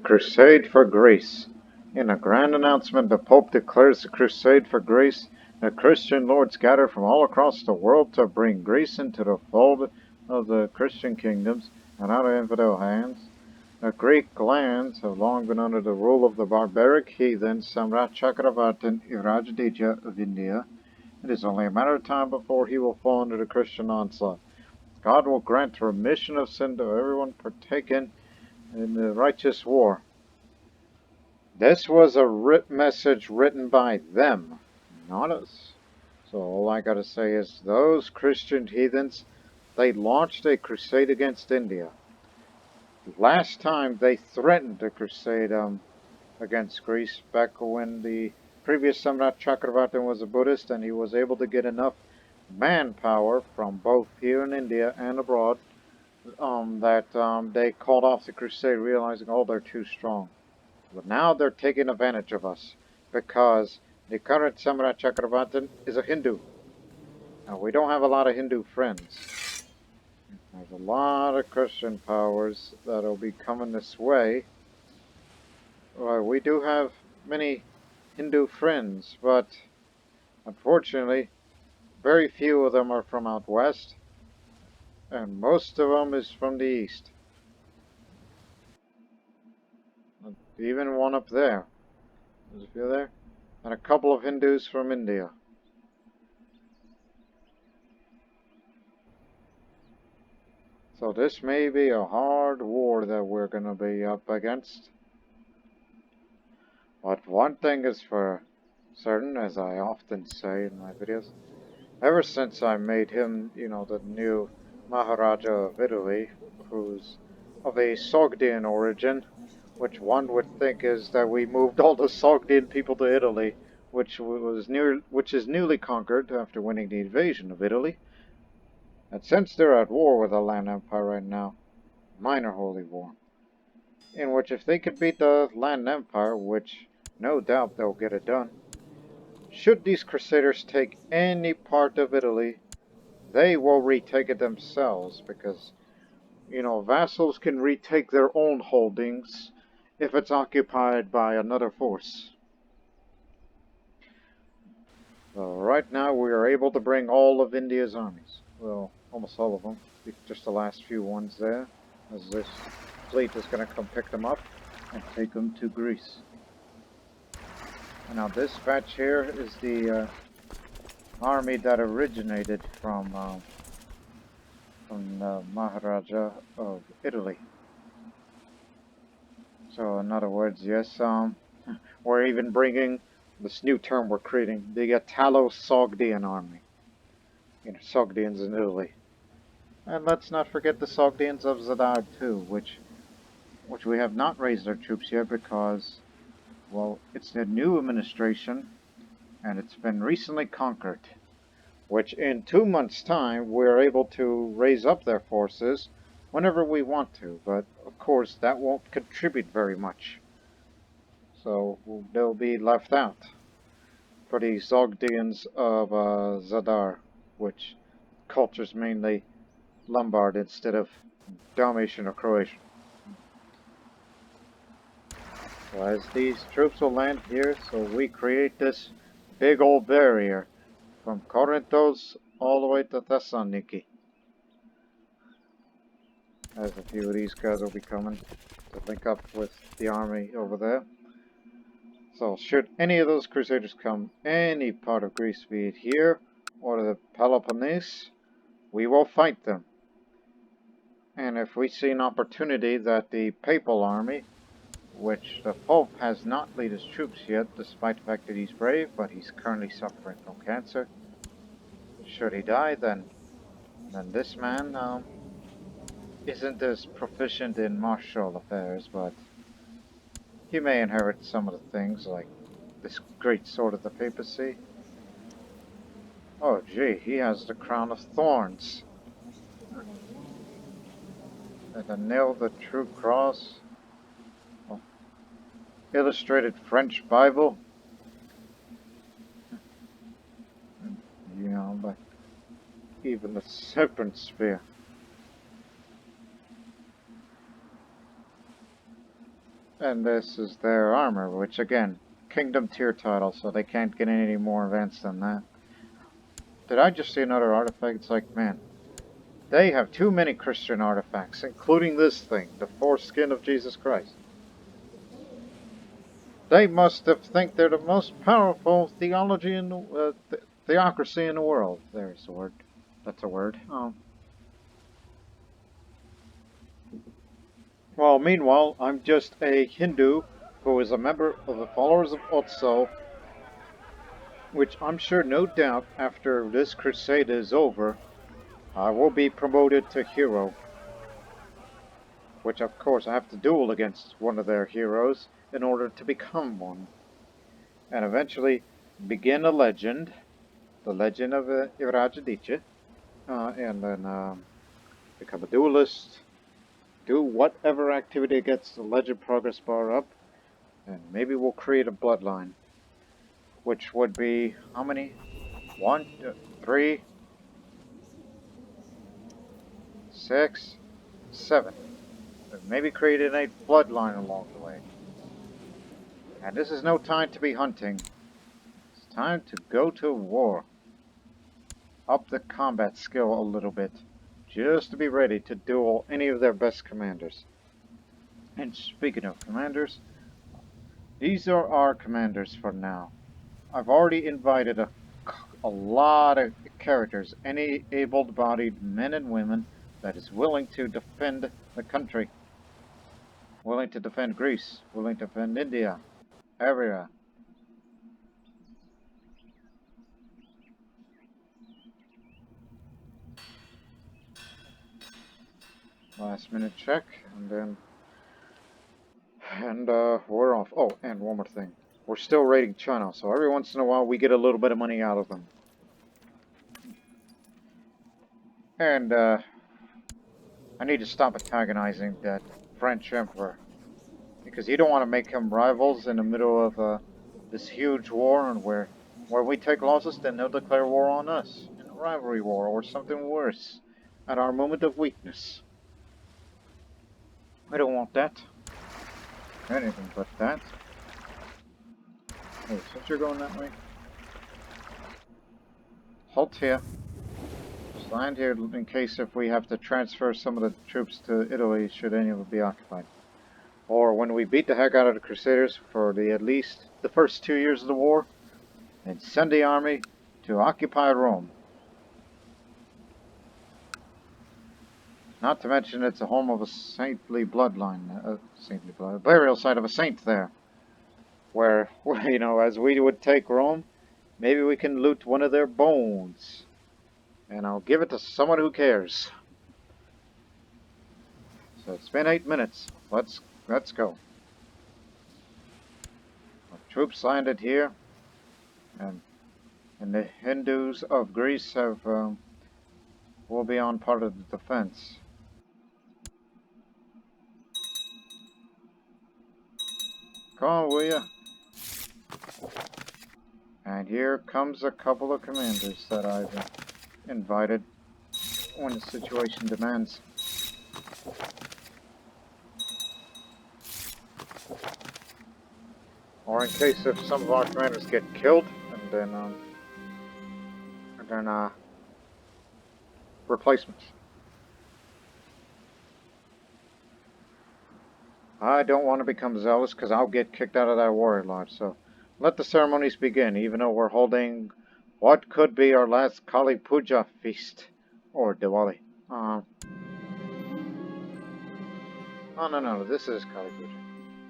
Crusade for Grace. In a grand announcement, the Pope declares the Crusade for Grace. The Christian lords gather from all across the world to bring grace into the fold of the Christian kingdoms and out of infidel hands. The Greek lands have long been under the rule of the barbaric heathen Samrat Chakravartin Irajadija of India. It is only a matter of time before he will fall under the Christian onslaught. God will grant remission of sin to everyone partaken in the righteous war. This was a message written by them, not us. So all I gotta say is those Christian heathens, they launched a crusade against India. Last time they threatened a crusade against Greece back when the previous Samrat Chakravartin was a Buddhist and he was able to get enough manpower from both here in India and abroad that they called off the crusade, realizing, oh, they're too strong. But now they're taking advantage of us because the current Samrat Chakravartin is a Hindu. Now, we don't have a lot of Hindu friends. There's a lot of Christian powers that'll be coming this way. Well, we do have many Hindu friends, but unfortunately, very few of them are from out west, and most of them is from the east. Even one up there. There's a few there. And a couple of Hindus from India. So this may be a hard war that we're going to be up against. But one thing is for certain, as I often say in my videos, ever since I made him, the new Maharaja of Italy, who's of a Sogdian origin, which one would think is that we moved all the Sogdian people to Italy, which is newly conquered after winning the invasion of Italy. And since they're at war with the Land Empire right now, minor holy war, in which if they could beat the Land Empire, which no doubt they'll get it done, should these Crusaders take any part of Italy, they will retake it themselves because, vassals can retake their own holdings if it's occupied by another force. So right now we are able to bring all of India's armies. Well, almost all of them. Just the last few ones there, as this fleet is going to come pick them up and take them to Greece. And now this batch here is the army that originated from the Maharaja of Italy. So in other words, yes, we're even bringing this new term we're creating, the Italo-Sogdian army. Sogdians in Italy. And let's not forget the Sogdians of Zadar too, which we have not raised our troops yet because, well, it's the new administration and it's been recently conquered, which in 2 months' time we're able to raise up their forces whenever we want to, but of course that won't contribute very much. So they'll be left out for the Sogdians of Zadar, which cultures mainly Lombard instead of Dalmatian or Croatian. So as these troops will land here, so we create this big old barrier from Corinthos all the way to Thessaloniki. As a few of these guys will be coming to link up with the army over there. So should any of those crusaders come any part of Greece, be it here or the Peloponnese, we will fight them. And if we see an opportunity that the papal army, which the Pope has not led his troops yet, despite the fact that he's brave, but he's currently suffering from cancer. Should he die, then this man isn't as proficient in martial affairs, but he may inherit some of the things, like this great sword of the papacy. Oh gee, he has the crown of thorns. And the nail of the true cross. Oh. Illustrated French Bible. But even the serpent spear. And this is their armor, which again, Kingdom tier title, so they can't get any more advanced than that. Did I just see another artifact? It's like, man, they have too many Christian artifacts, including this thing, the foreskin of Jesus Christ. They must have think they're the most powerful theology in the theocracy in the world. There's a word. That's a word. Well, meanwhile, I'm just a Hindu who is a member of the followers of Otso, which I'm sure, no doubt, after this crusade is over, I will be promoted to hero. Which, of course, I have to duel against one of their heroes in order to become one. And eventually begin a legend, the legend of Irajadiche, and then become a duelist, do whatever activity gets the legend progress bar up, and maybe we'll create a bloodline. Which would be, how many? 1, 3, 6, 7. Maybe create an 8th bloodline along the way. And this is no time to be hunting. It's time to go to war. Up the combat skill a little bit, just to be ready to duel any of their best commanders. And speaking of commanders, these are our commanders for now. I've already invited a lot of characters, any able-bodied men and women that is willing to defend the country, willing to defend Greece, willing to defend India, area. Last minute check, and we're off. Oh, and one more thing. We're still raiding China, so every once in a while we get a little bit of money out of them. And I need to stop antagonizing that French emperor, because you don't want to make him rivals in the middle of this huge war, and where we take losses, then they'll declare war on us, in a rivalry war or something worse, at our moment of weakness. I don't want that. Anything but that. Oh, since you're going that way, halt here. Just land here in case if we have to transfer some of the troops to Italy should any of it be occupied. Or when we beat the heck out of the Crusaders for at least the first 2 years of the war, and send the army to occupy Rome. Not to mention it's a home of a saintly bloodline, burial site of a saint there. Where, you know, as we would take Rome, maybe we can loot one of their bones. And I'll give it to someone who cares. So it's been 8 minutes. Let's go. Our troops landed here, and the Hindus of Greece will be on part of the defense. Come on, will ya? And here comes a couple of commanders that I've invited when the situation demands. Or in case if some of our commanders get killed, and then replacements. I don't want to become zealous because I'll get kicked out of that warrior lodge, so let the ceremonies begin, even though we're holding what could be our last Kali Puja feast, or Diwali. Oh no, this is Kali Puja.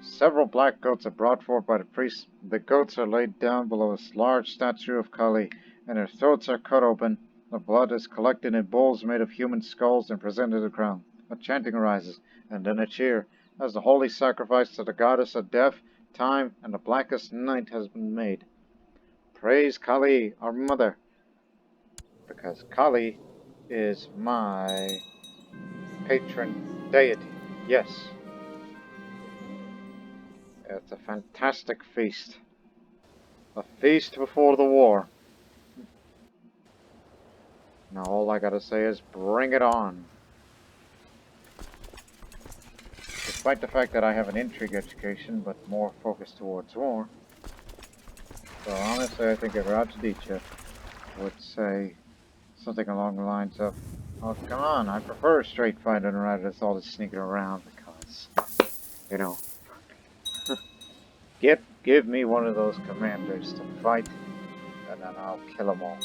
Several black goats are brought forth by the priests. The goats are laid down below a large statue of Kali, and their throats are cut open. The blood is collected in bowls made of human skulls and presented to the crown. A chanting arises, and then a cheer, as the holy sacrifice to the goddess of death, time, and the blackest night has been made. Praise Kali, our mother, because Kali is my patron deity. Yes. It's a fantastic feast. A feast before the war. Now all I gotta say is bring it on. Despite the fact that I have an intrigue education, but more focused towards war. So honestly, I think if Rajaditya would say something along the lines of, "Oh, come on, I prefer straight fighting rather than all this sneaking around because, you know, give me one of those commanders to fight, and then I'll kill them all."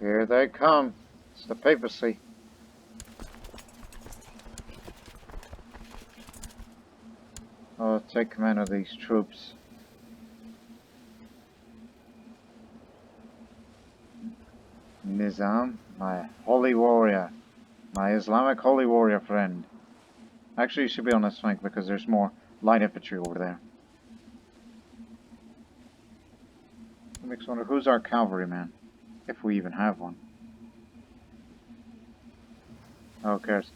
Here they come. It's the papacy. I'll take command of these troops. Nizam, my holy warrior. My Islamic holy warrior friend. Actually, you should be on this flank because there's more light infantry over there. It makes me wonder who's our cavalryman, if we even have one. Oh, who cares?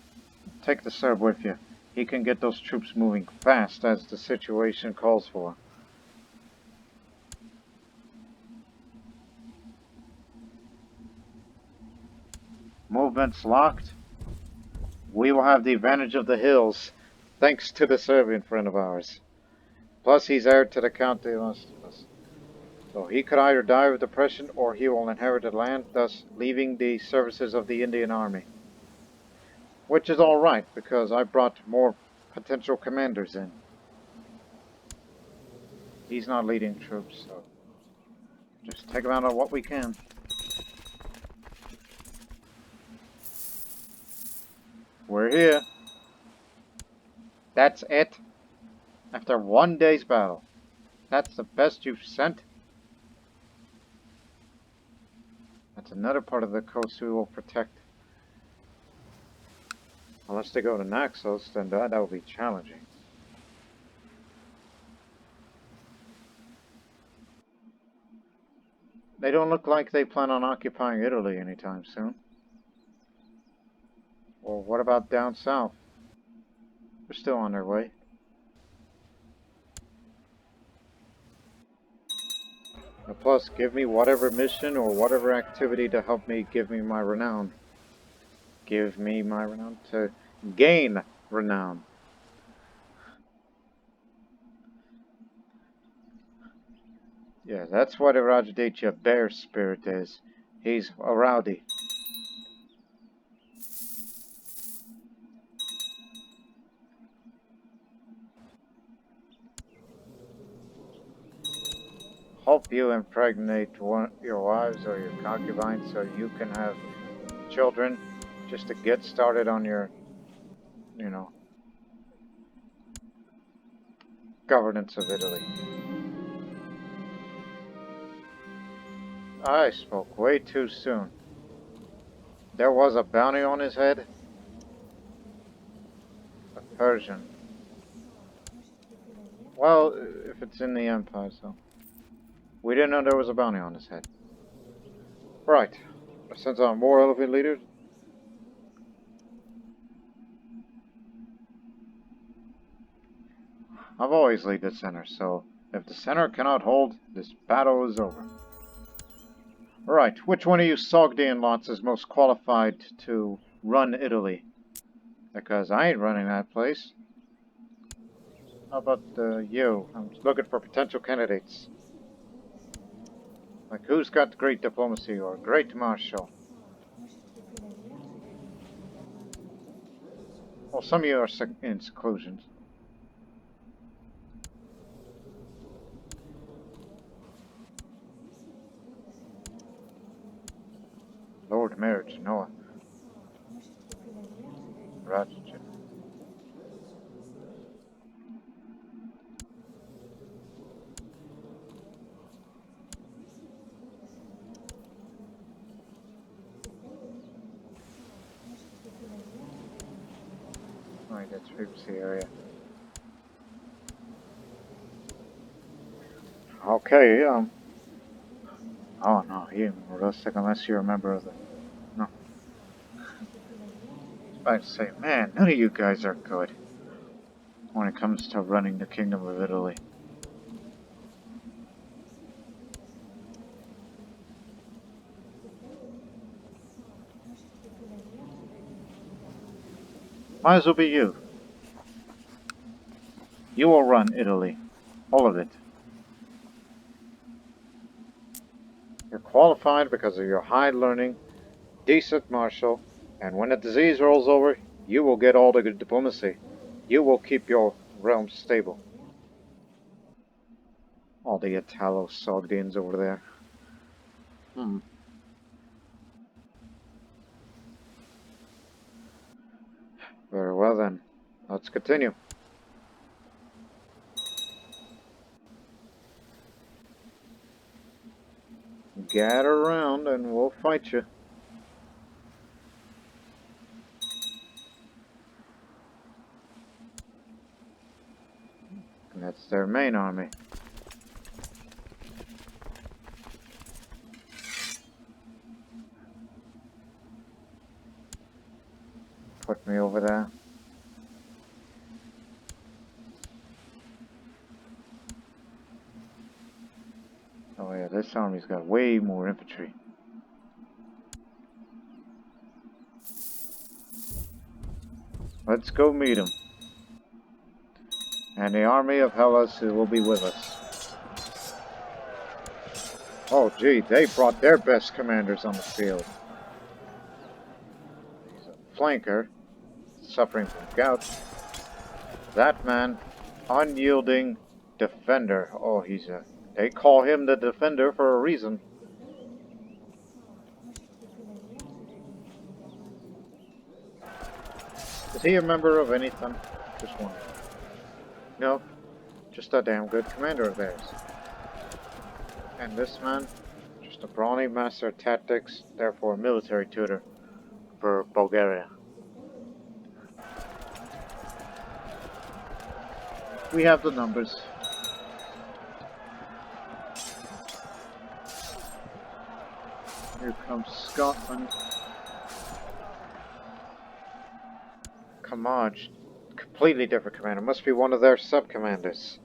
Take the Serb with you. He can get those troops moving fast as the situation calls for. Movement's locked. We will have the advantage of the hills, thanks to the Serbian friend of ours. Plus, he's heir to the Count de Las. So he could either die of depression or he will inherit the land, thus leaving the services of the Indian army. Which is alright, because I brought more potential commanders in. He's not leading troops, so just take him out on what we can. We're here. That's it. After one day's battle. That's the best you've sent. That's another part of the coast we will protect. Unless they go to Naxos, then that will be challenging. They don't look like they plan on occupying Italy anytime soon. Well, what about down south? They're still on their way. And plus, give me whatever mission or whatever activity to help me give me my renown. Give me my renown to gain renown. Yeah, that's what a Rajaditya bear spirit is. He's a rowdy. Hope you impregnate your wives or your concubines so you can have children just to get started on your, governance of Italy. I spoke way too soon. There was a bounty on his head? A Persian. Well, if it's in the Empire, so. We didn't know there was a bounty on his head. Right. Since I'm more elephant leader. I've always lead the center, so if the center cannot hold, this battle is over. Right, which one of you Sogdian lots is most qualified to run Italy? Because I ain't running that place. How about you? I'm looking for potential candidates. Like who's got great diplomacy or great martial? Well, some of you are in seclusions. Lord Marriage, Noah. Rajajit. Alright, that's Frequency area. Okay, oh no, you ain't realistic unless you're a member of the... No. about to say, man, none of you guys are good when it comes to running the Kingdom of Italy. Might as well be you. You will run Italy. All of it. You're qualified because of your high learning, decent martial, and when the disease rolls over, you will get all the good diplomacy. You will keep your realm stable. All the Italo-Sogdians over there. Very well then. Let's continue. Gather around and we'll fight you. And that's their main army. Put me over there. Oh yeah, this army's got way more infantry. Let's go meet them. And the army of Hellas will be with us. Oh gee, they brought their best commanders on the field. He's a flanker, suffering from gout. That man, unyielding defender. Oh, they call him the defender for a reason. Is he a member of anything? Just one. No, just a damn good commander of theirs. And this man, just a brawny master of tactics, therefore a military tutor for Bulgaria. We have the numbers. Here comes Scotland. Kamaj, completely different commander. Must be one of their sub-commanders.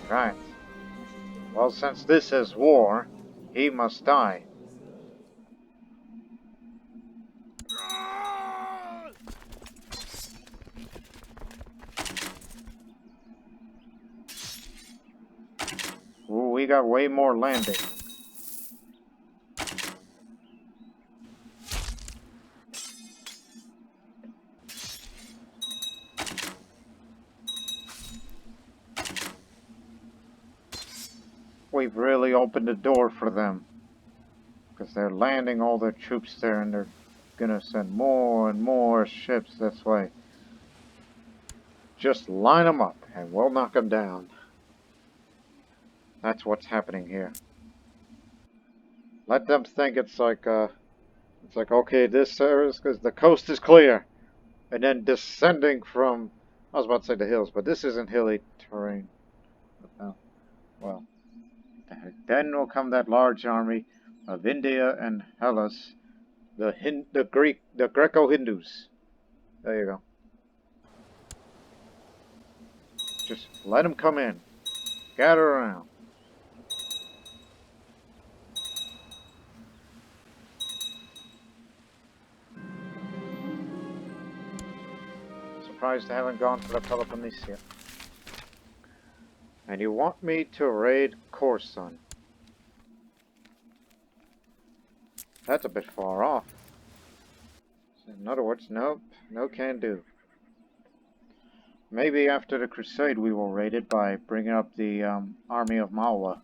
Right. Well, since this is war, he must die. Ooh, we got way more landing. We've really opened the door for them. Because they're landing all their troops there and they're gonna send more and more ships this way. Just line them up and we'll knock them down. That's what's happening here. Let them think it's like okay, this is because the coast is clear, and then descending from, I was about to say the hills, but this isn't hilly terrain. Well, then will come that large army of India and Hellas, the Greco-Hindus. There you go. Just let them come in. Gather around. Surprised I haven't gone for the Peloponnese yet. And you want me to raid Corson? That's a bit far off. In other words, nope, no can do. Maybe after the Crusade we will raid it by bringing up the army of Maula.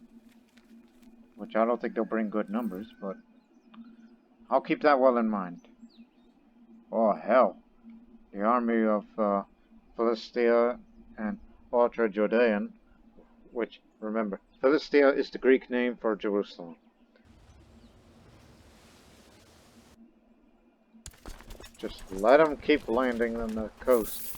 Which I don't think they'll bring good numbers, but I'll keep that well in mind. Oh hell. The army of Philistia and Ultra Judean, which, remember, Philistia is the Greek name for Jerusalem. Just let them keep landing on the coast.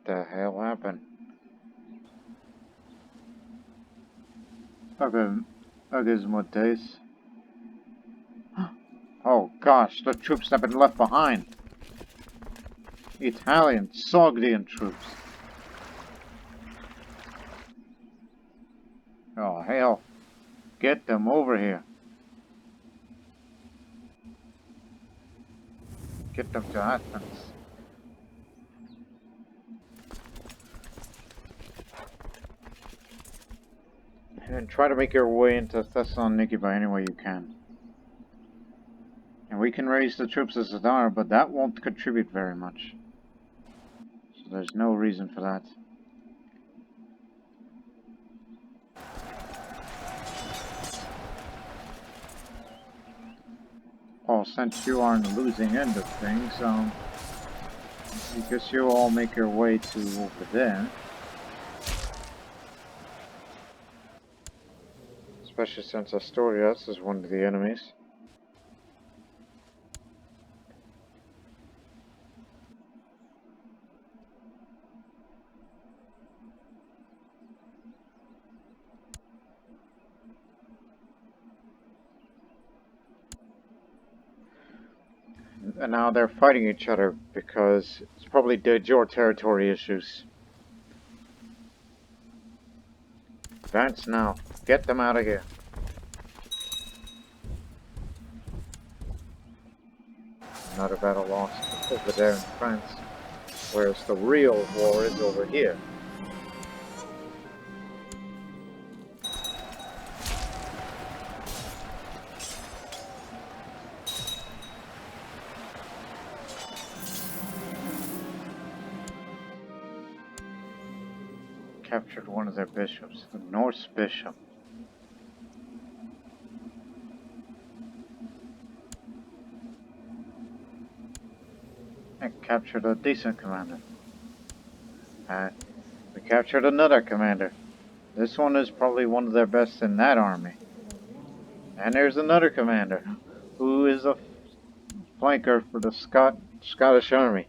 the hell happened? Okay, Agismotes. Oh gosh, the troops have been left behind. Italian, Sogdian troops. Oh hell, get them over here. Get them to Athens. And try to make your way into Thessaloniki by any way you can. And we can raise the troops as Zadar, but that won't contribute very much. So there's no reason for that. Well, since you are on the losing end of things, I guess you all make your way to over there. Especially since Asturias is one of the enemies. And now they're fighting each other because it's probably de jure territory issues. Advance now. Get them out of here. Another battle lost over there in France. Whereas the real war is over here. Captured one of their bishops, the Norse bishop. And captured a decent commander. We captured another commander. This one is probably one of their best in that army. And there's another commander, who is a flanker for the Scottish army.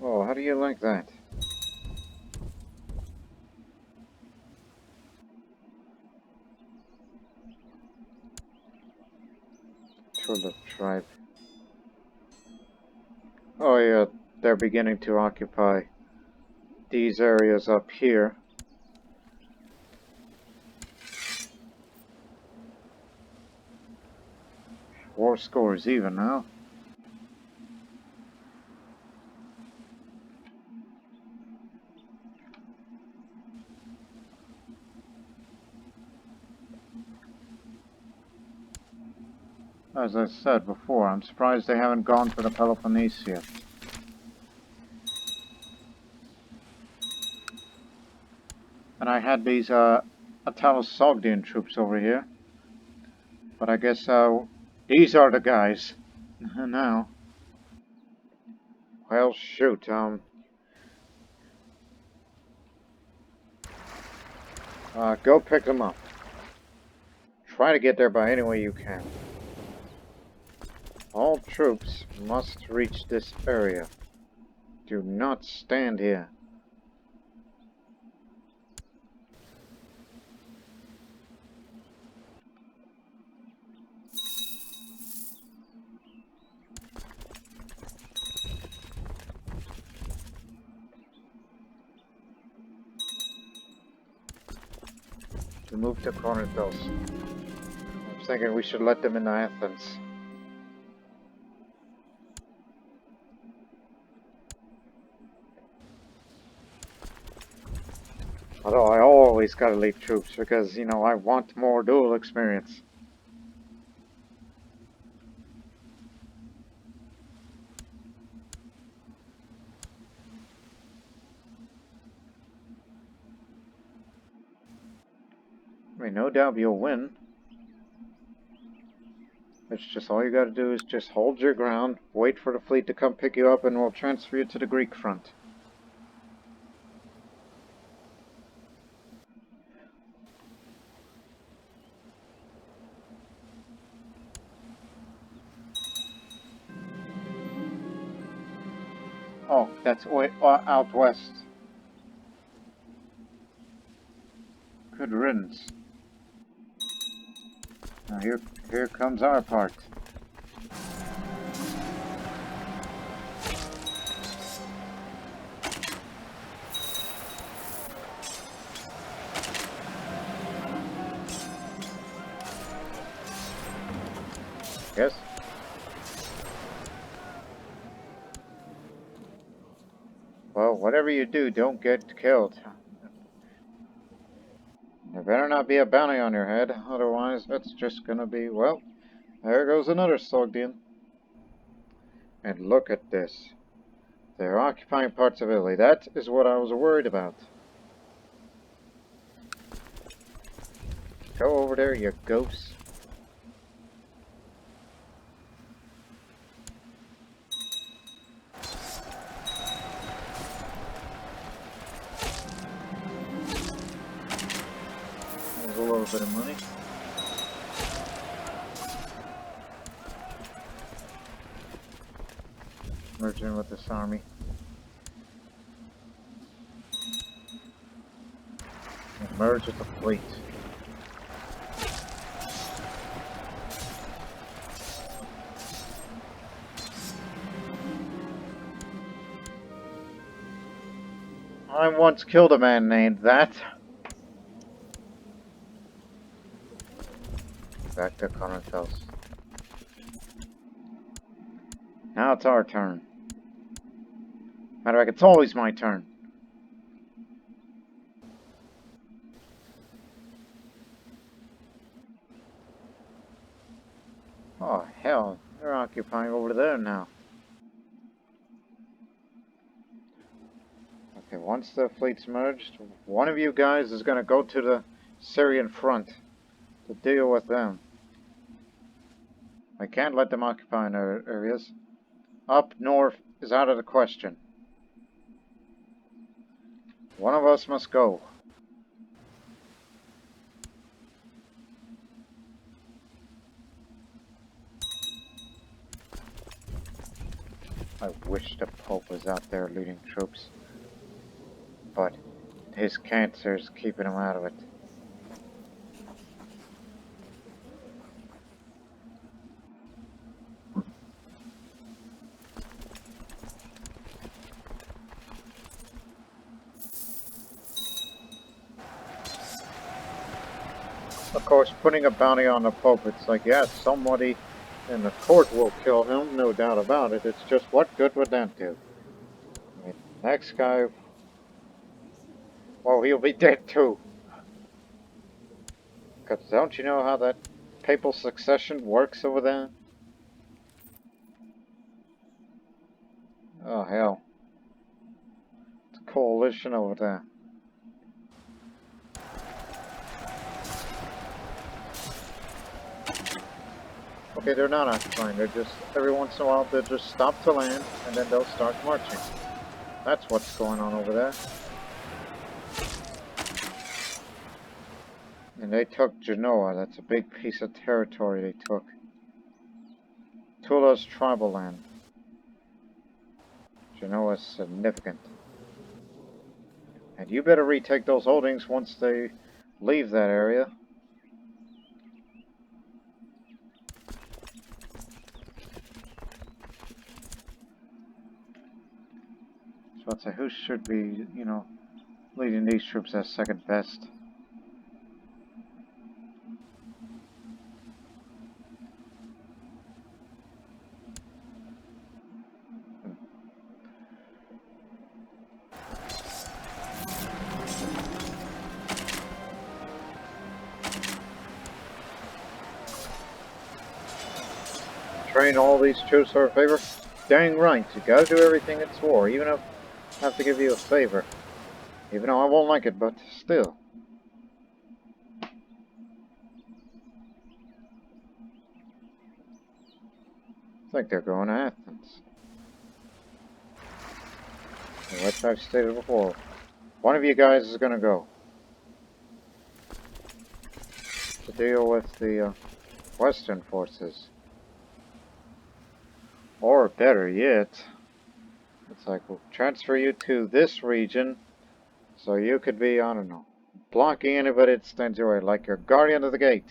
Oh, how do you like that? Chola tribe. Oh yeah, they're beginning to occupy these areas up here. War score is even now. As I said before, I'm surprised they haven't gone for the Peloponnese yet. And I had these Italo-Sogdian troops over here. But I guess these are the guys. Now. Well, shoot, go pick them up. Try to get there by any way you can. All troops must reach this area. Do not stand here. To move to Corinthos. I'm thinking we should let them into Athens. Although I always gotta leave troops because, you know, I want more duel experience. I mean, no doubt you'll win. It's just all you gotta do is just hold your ground, wait for the fleet to come pick you up, and we'll transfer you to the Greek front. Oh, that's way out west. Good riddance. Now here comes our part. Yes? Well, whatever you do, don't get killed. There better not be a bounty on your head, otherwise that's just gonna be, well, there goes another Sogdian. And look at this. They're occupying parts of Italy. That is what I was worried about. Go over there, you ghost. There's a little bit of money. Merge in with this army. And merge with the fleet. I once killed a man named that. Back to Conanfels. Now it's our turn. Matter of fact, it's always my turn. Oh, hell. They're occupying over there now. Okay, once the fleet's merged, one of you guys is going to go to the Syrian front to deal with them. I can't let them occupy in our areas. Up north is out of the question. One of us must go. I wish the Pope was out there leading troops, but his cancer's keeping him out of it. Of course, putting a bounty on the Pope, it's like, yeah, somebody in the court will kill him, no doubt about it. It's just, what good would that do? I mean, next guy, well, he'll be dead too. Because don't you know how that papal succession works over there? Oh, hell. It's a coalition over there. Okay, they're not occupying. They're just, every once in a while, they'll just stop to land, and then they'll start marching. That's what's going on over there. And they took Genoa. That's a big piece of territory they took. Tula's tribal land. Genoa is significant. And you better retake those holdings once they leave that area. So I'd say, who should be, you know, leading these troops as second best? Train all these troops for a favor? Dang right, you gotta do everything in war, even if I have to give you a favor. Even though I won't like it, but still. I think they're going to Athens. Which I've stated before. One of you guys is gonna go. To deal with the Western forces. Or better yet, It's like, we'll transfer you to this region so you could be, I don't know, blocking anybody that stands your way, like your guardian of the gate.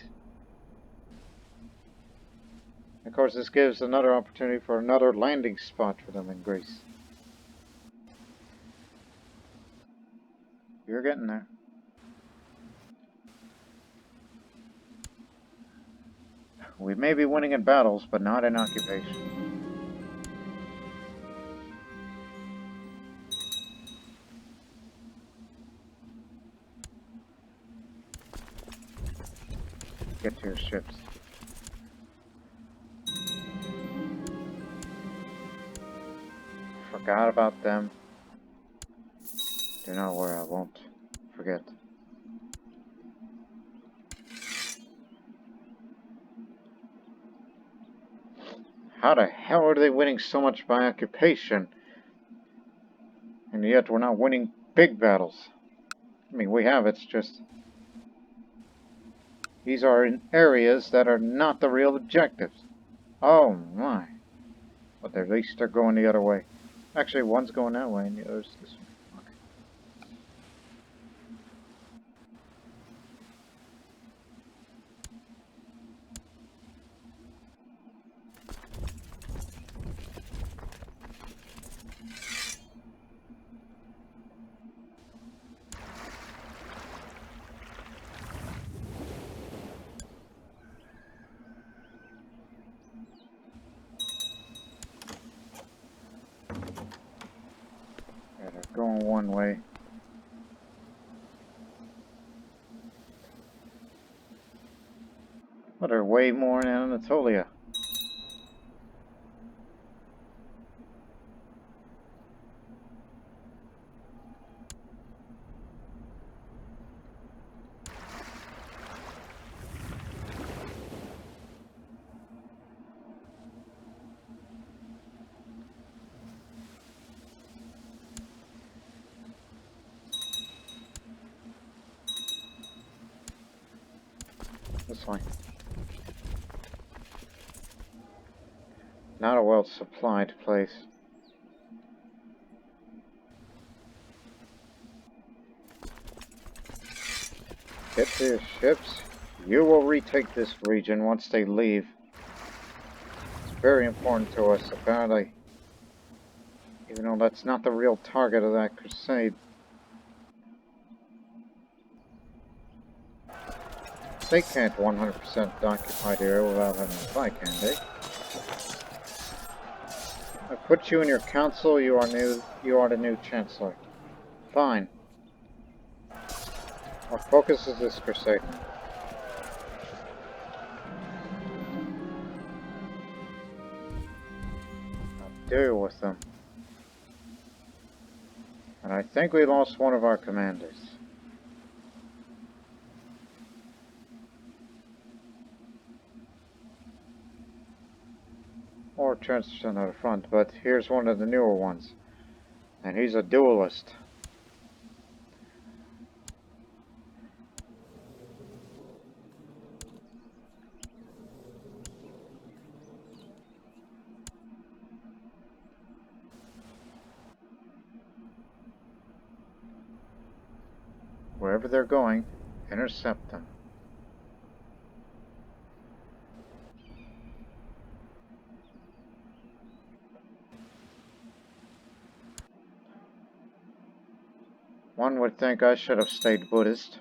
Of course, this gives another opportunity for another landing spot for them in Greece. You're getting there. We may be winning in battles, but not in occupation. Get to your ships. Forgot about them. Do not worry, I won't forget. How the hell are they winning so much by occupation? And yet we're not winning big battles. I mean, we have, it's just... These are in areas that are not the real objectives. Oh my. But at least they're going the other way. Actually, one's going that way and the other's this way. Yeah, they're going one way. But they're way more in Anatolia. This way. Not a well supplied place. Get to your ships. You will retake this region once they leave. It's very important to us, apparently. Even though that's not the real target of that crusade. They can't 100% occupy the area without having a fight, can they? I put you in your council, you are the new chancellor. Fine. Our focus is this crusade. I'll deal with them. And I think we lost one of our commanders. Or transfer to another front, but here's one of the newer ones. And he's a duelist. Wherever they're going, intercept them. One would think I should have stayed Buddhist.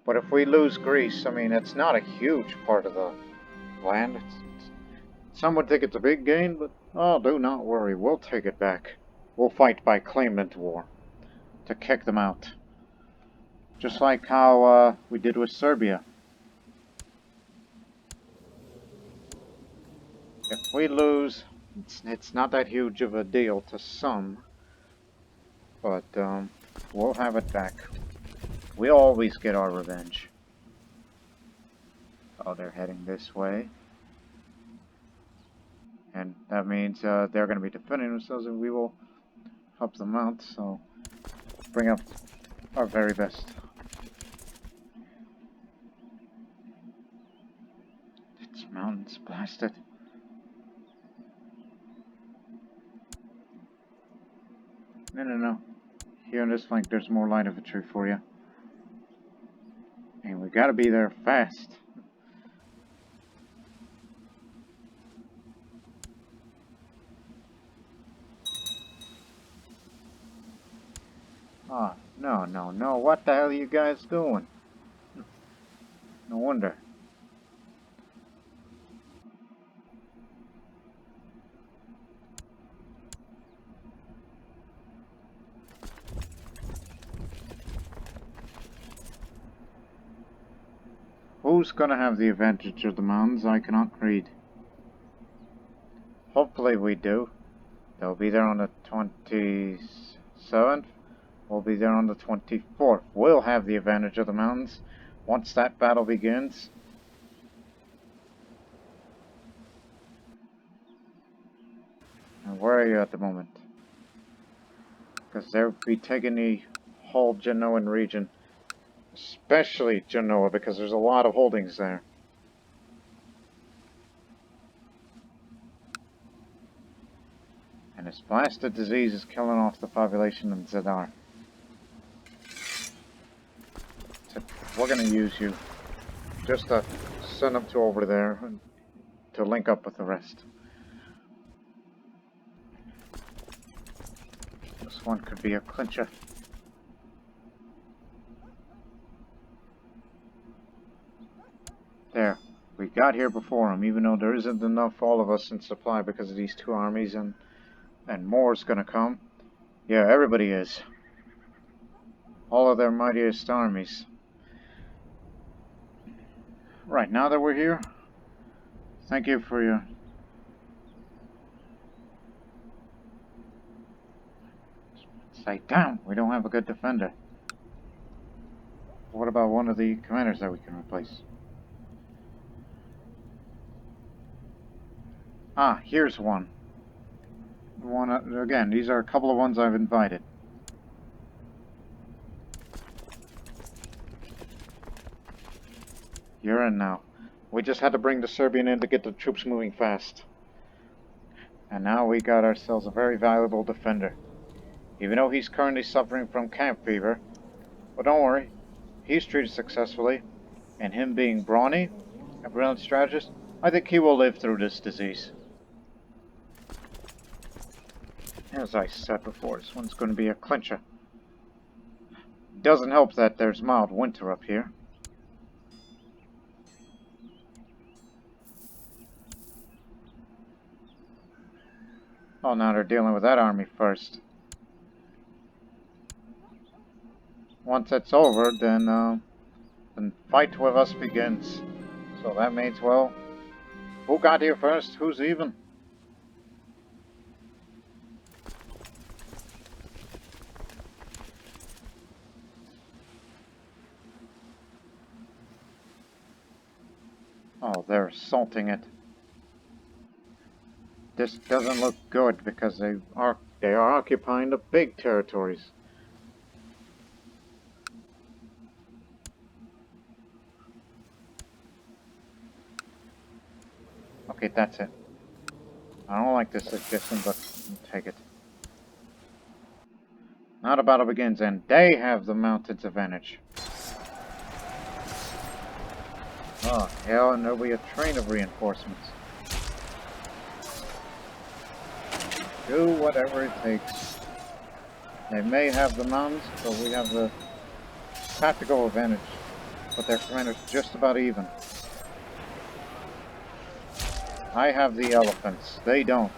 But if we lose Greece, I mean, it's not a huge part of the land. Some would think it's a big gain, but oh, do not worry, we'll take it back. We'll fight by claimant war to kick them out. Just like how we did with Serbia. If we lose, it's not that huge of a deal to some, but we'll have it back. We always get our revenge. Oh, they're heading this way. And that means they're going to be defending themselves, and we will help them out, so bring up our very best. It's mountains blasted. No. Here on this flank, there's more line of infantry for you. And we gotta be there fast. Oh, no. What the hell are you guys doing? No wonder. Who's gonna have the advantage of the mountains? I cannot read. Hopefully we do. They'll be there on the 27th. We'll be there on the 24th. We'll have the advantage of the mountains once that battle begins. And where are you at the moment? Because they'll be taking the whole Genoan region. Especially Genoa, because there's a lot of holdings there. And this blasted disease is killing off the population in Zadar. So we're going to use you just to send them to over there and to link up with the rest. This one could be a clincher. There. We got here before him, even though there isn't enough all of us in supply because of these two armies, and more's gonna come. Yeah, everybody is. All of their mightiest armies. Right, now that we're here, thank you for your... Say, damn, we don't have a good defender. What about one of the commanders that we can replace? Ah, here's one. Again, these are a couple of ones I've invited. You're in now. We just had to bring the Serbian in to get the troops moving fast. And now we got ourselves a very valuable defender. Even though he's currently suffering from camp fever. But don't worry, he's treated successfully. And him being brawny, a brilliant strategist, I think he will live through this disease. As I said before, this one's going to be a clincher. Doesn't help that there's mild winter up here. Oh, now they're dealing with that army first. Once it's over, then fight with us begins. So that means, well, who got here first? Who's even? Oh, they're assaulting it. This doesn't look good because they are occupying the big territories. Okay, that's it. I don't like this suggestion, but I'll take it. Now the battle begins, and they have the mountains advantage. Oh, hell, and there'll be a train of reinforcements. Do whatever it takes. They may have the mountains, but we have the tactical advantage. But their commander's just about even. I have the elephants. They don't.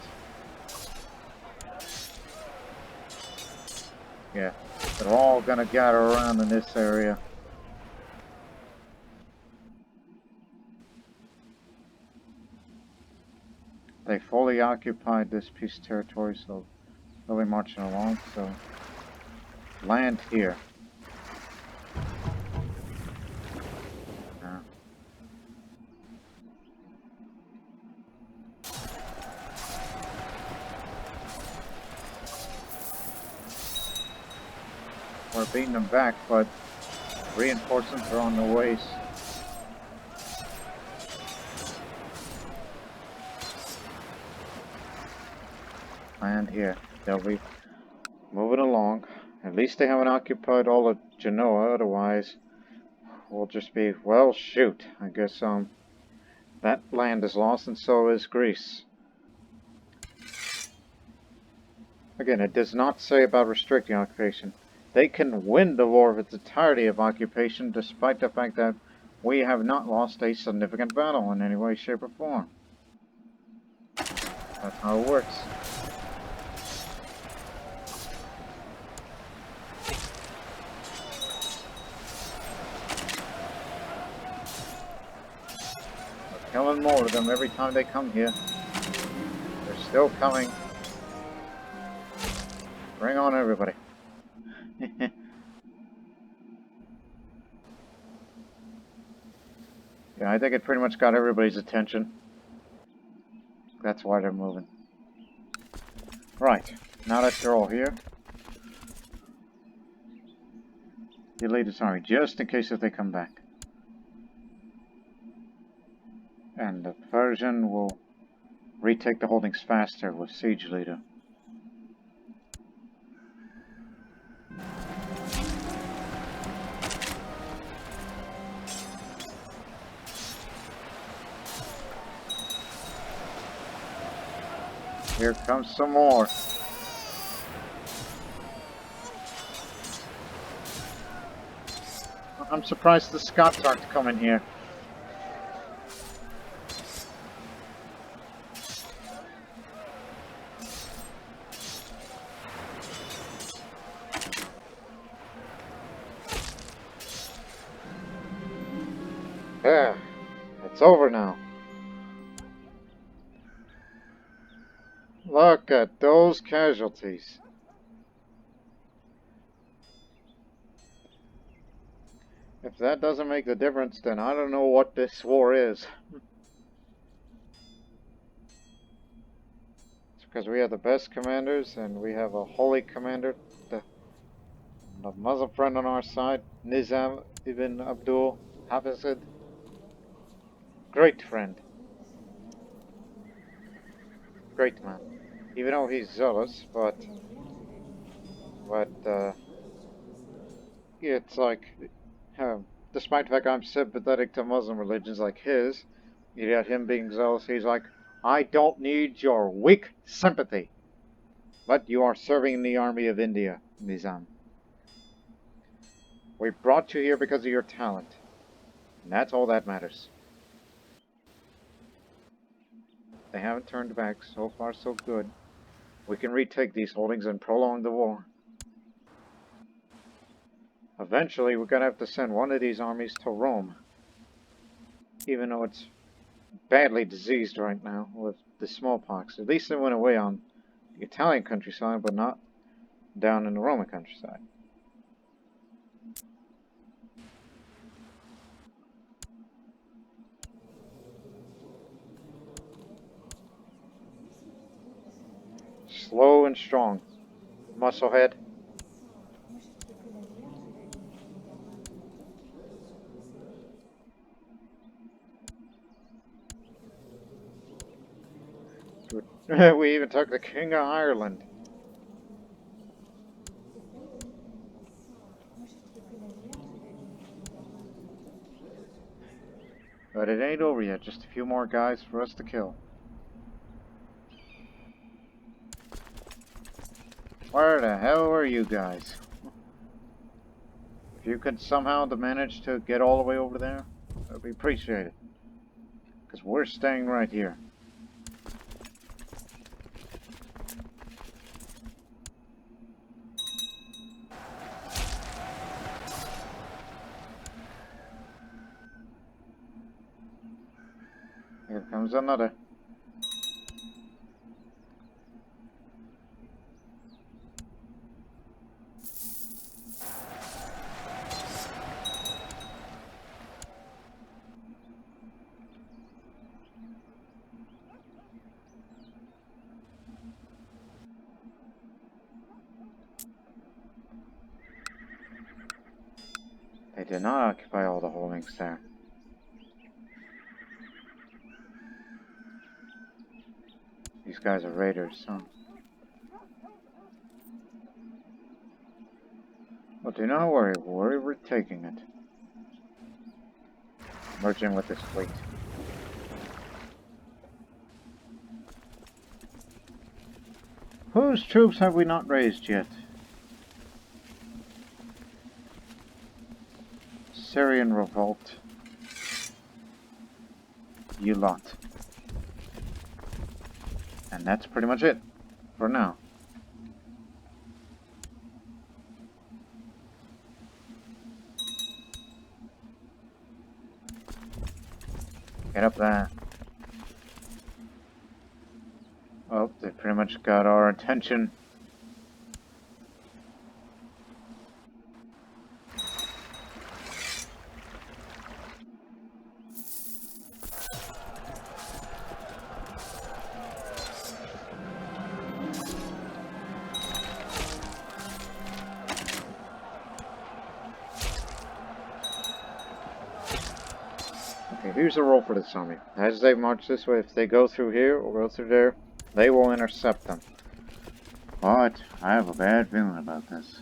Yeah, they're all gonna gather around in this area. They fully occupied this piece of territory, so they'll be marching along, so land here. Yeah. We're beating them back, but reinforcements are on the ways. Land here. They'll be Moving along. At least they haven't occupied all of Genoa, otherwise we'll just be, well, shoot. I guess, that land is lost and so is Greece. Again, it does not say about restricting occupation. They can win the war of its entirety of occupation despite the fact that we have not lost a significant battle in any way, shape, or form. That's how it works. We're killing more of them every time they come here. They're still coming. Bring on everybody. Yeah, I think it pretty much got everybody's attention. That's why they're moving. Right, now that you're all here, you lead this army, just in case if they come back. And the Persian will retake the holdings faster with Siege Leader. Here comes some more. I'm surprised the Scots aren't coming here. Yeah, it's over now. Look at those casualties. If that doesn't make the difference, then I don't know what this war is. It's because we have the best commanders, and we have a holy commander, the Muslim friend on our side, Nizam ibn Abdul Hafizid. Great friend. Great man. Even though he's zealous, but it's like, despite the fact I'm sympathetic to Muslim religions like his, yet him being zealous, he's like, I don't need your weak sympathy. But you are serving in the army of India, Nizam. We brought you here because of your talent. And that's all that matters. They haven't turned back. So far, so good. We can retake these holdings and prolong the war. Eventually, we're going to have to send one of these armies to Rome. Even though it's badly diseased right now with the smallpox. At least it went away on the Italian countryside, but not down in the Roman countryside. Slow and strong. Musclehead. We even took the King of Ireland. But it ain't over yet. Just a few more guys for us to kill. Where the hell are you guys? If you could somehow manage to get all the way over there, that would be appreciated. Because we're staying right here. Here comes another. They did not occupy all the holdings there. These guys are raiders, huh? Well, do not worry. We're taking it. Merging with this fleet. Whose troops have we not raised yet? Syrian revolt. You lot. And that's pretty much it for now. Get up there. Oh, they pretty much got our attention. Okay, here's the role for this army. As they march this way, if they go through here or go through there, they will intercept them. But I have a bad feeling about this.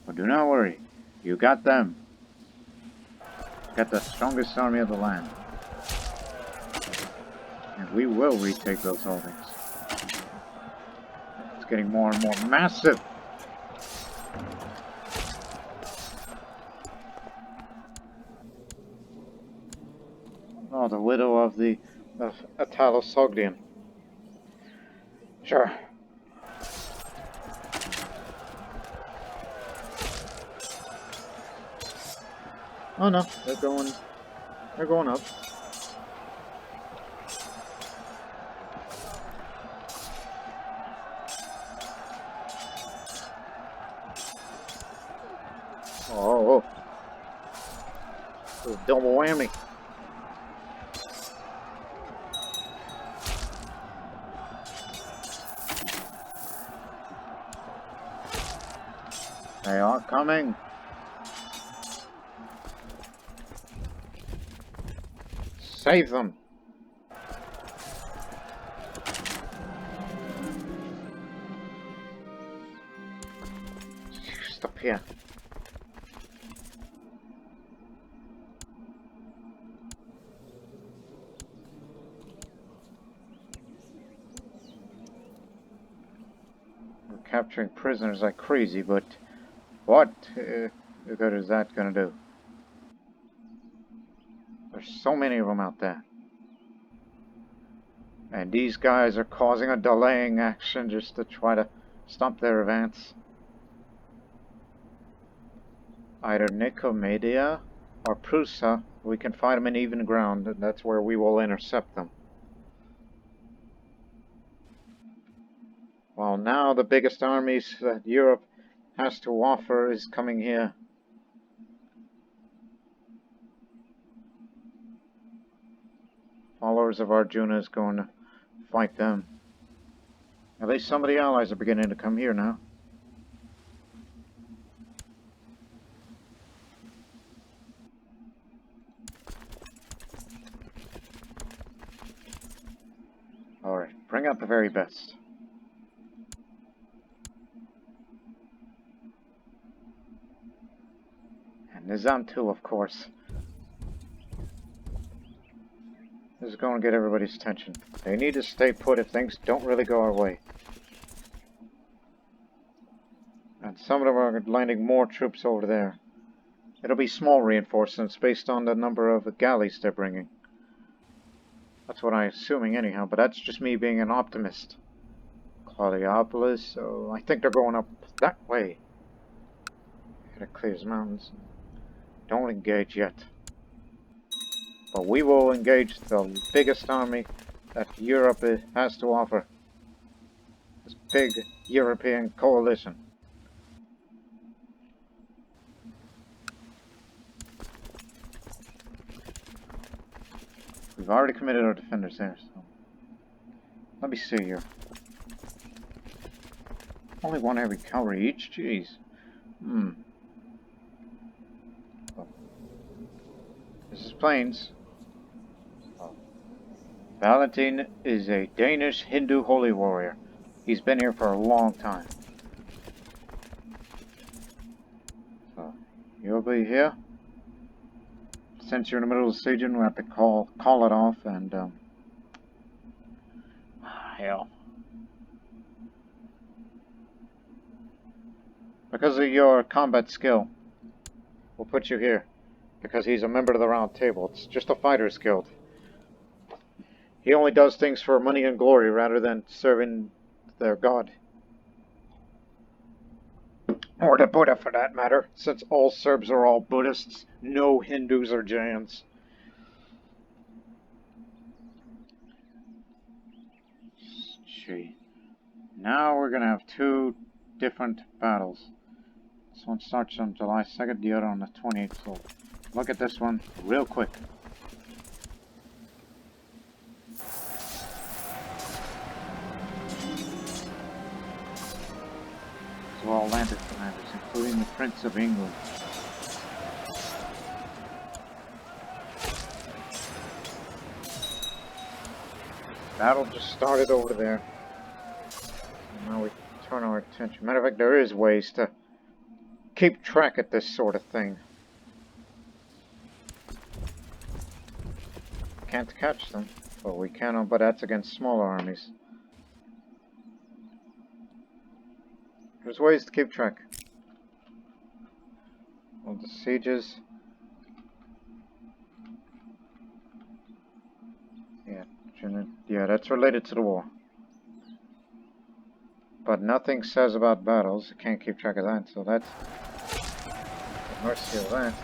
But do not worry. You got them. You got the strongest army of the land. And we will retake those holdings. It's getting more and more massive. Oh, the widow of the Anatolian. Sure. Oh no, they're going up. Oh, double whammy. They are coming. Save them. Stop here. We're capturing prisoners like crazy, but what good is that gonna do? There's so many of them out there. And these guys are causing a delaying action just to try to stop their advance. Either Nicomedia or Prusa, we can fight them in even ground, and that's where we will intercept them. Well, now the biggest armies that Europe has to offer is coming here. Followers of Arjuna is going to fight them. At least some of the allies are beginning to come here now. Alright, bring out the very best. And Nizam too, of course. This is going to get everybody's attention. They need to stay put if things don't really go our way. And some of them are landing more troops over there. It'll be small reinforcements based on the number of galleys they're bringing. That's what I'm assuming anyhow, but that's just me being an optimist. Claudiopolis, so I think they're going up that way. It clears mountains. Don't engage yet. But we will engage the biggest army that Europe has to offer. This big European coalition. We've already committed our defenders there, so... Let me see here. Only one heavy cavalry each? Jeez. Oh. This is plains. Oh. Valentine is a Danish Hindu holy warrior. He's been here for a long time. So, You'll be here. Since you're in the middle of the sieging, we have to call it off and, hell. Because of your combat skill, we'll put you here. Because he's a member of the Round Table. It's just a fighter's guild. He only does things for money and glory rather than serving their god. Or the Buddha, for that matter, since all Serbs are all Buddhists, no Hindus or Jains. Gee. Now we're gonna have two different battles. This one starts on July 2nd, the other on the 28th, so look at this one real quick. So all landed commanders, including the Prince of England. Battle just started over there. And now we turn our attention. Matter of fact, there is ways to keep track of this sort of thing. Can't catch them, but we can, but that's against smaller armies. There's ways to keep track. Well, the sieges. Yeah, that's related to the war. But nothing says about battles. You can't keep track of that, so that's the mercy of that.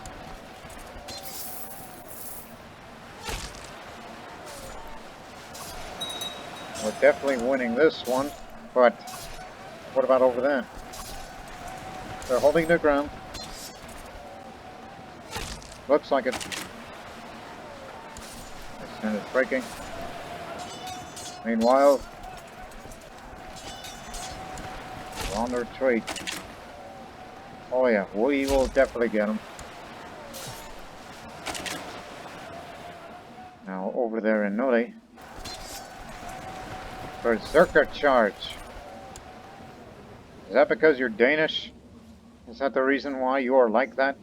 We're definitely winning this one, but what about over there? They're holding their ground. Looks like it. And it's breaking. Meanwhile, we're on the retreat. Oh yeah, we will definitely get them. Now over there in Noli. Berserker charge. Is that because you're Danish? Is that the reason why you are like that?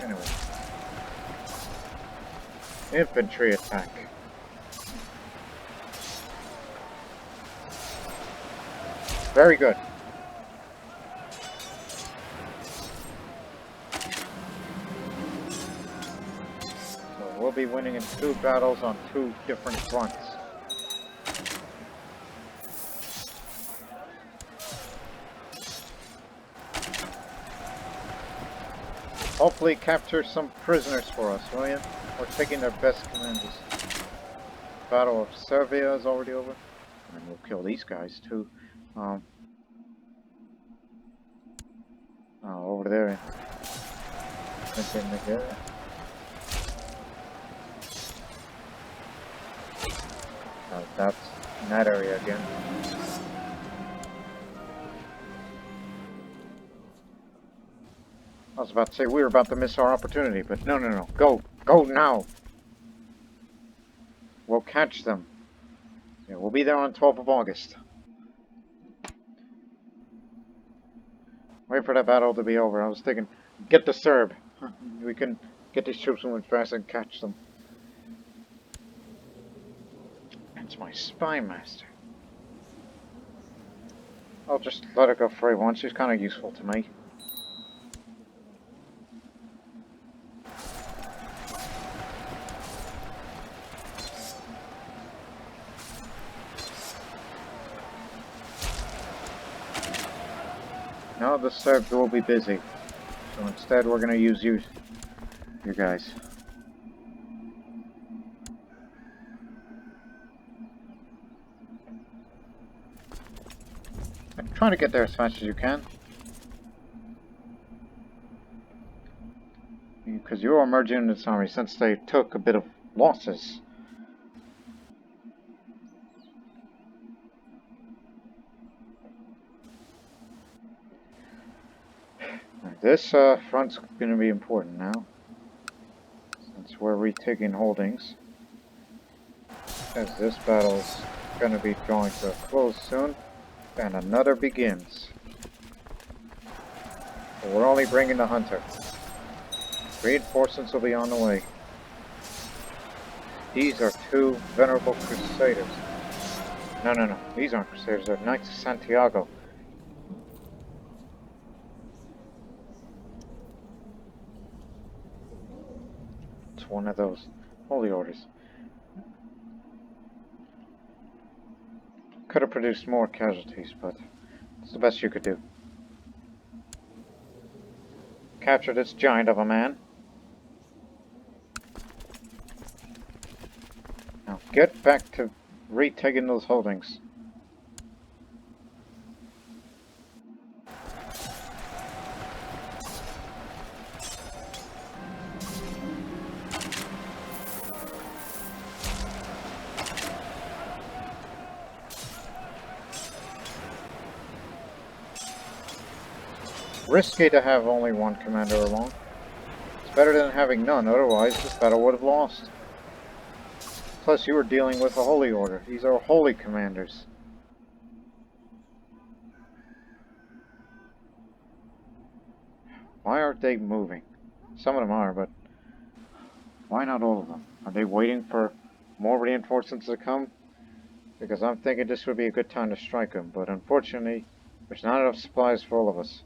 Anyway. Infantry attack. Very good. So we'll be winning in 2 battles on 2 different fronts. Hopefully capture some prisoners for us, will you? We're taking their best commanders. Battle of Serbia is already over. And we'll kill these guys too. Over there. That's in that area again. I was about to say we were about to miss our opportunity, but no. Go now. We'll catch them. Yeah, we'll be there on 12th of August. Wait for that battle to be over. I was thinking, get the Serb. We can get these troops moving fast and catch them. It's my spy master. I'll just let her go free once. She's kind of useful to me. Now the Serbs will be busy, so instead we're going to use you guys. I'm trying to get there as fast as you can. Because you are merging into this army since they took a bit of losses. This front's going to be important now, since we're retaking holdings, as this battle's going to be drawing to a close soon, and another begins. We're only bringing the hunter. Reinforcements will be on the way. These are two venerable crusaders. No. These aren't crusaders. They're Knights of Santiago. It's one of those holy orders. Could have produced more casualties, but it's the best you could do. Capture this giant of a man. Now get back to retaking those holdings. Risky to have only one commander along. It's better than having none, otherwise this battle would have lost. Plus you were dealing with a holy order. These are holy commanders. Why aren't they moving? Some of them are, but why not all of them? Are they waiting for more reinforcements to come? Because I'm thinking this would be a good time to strike them, but unfortunately there's not enough supplies for all of us.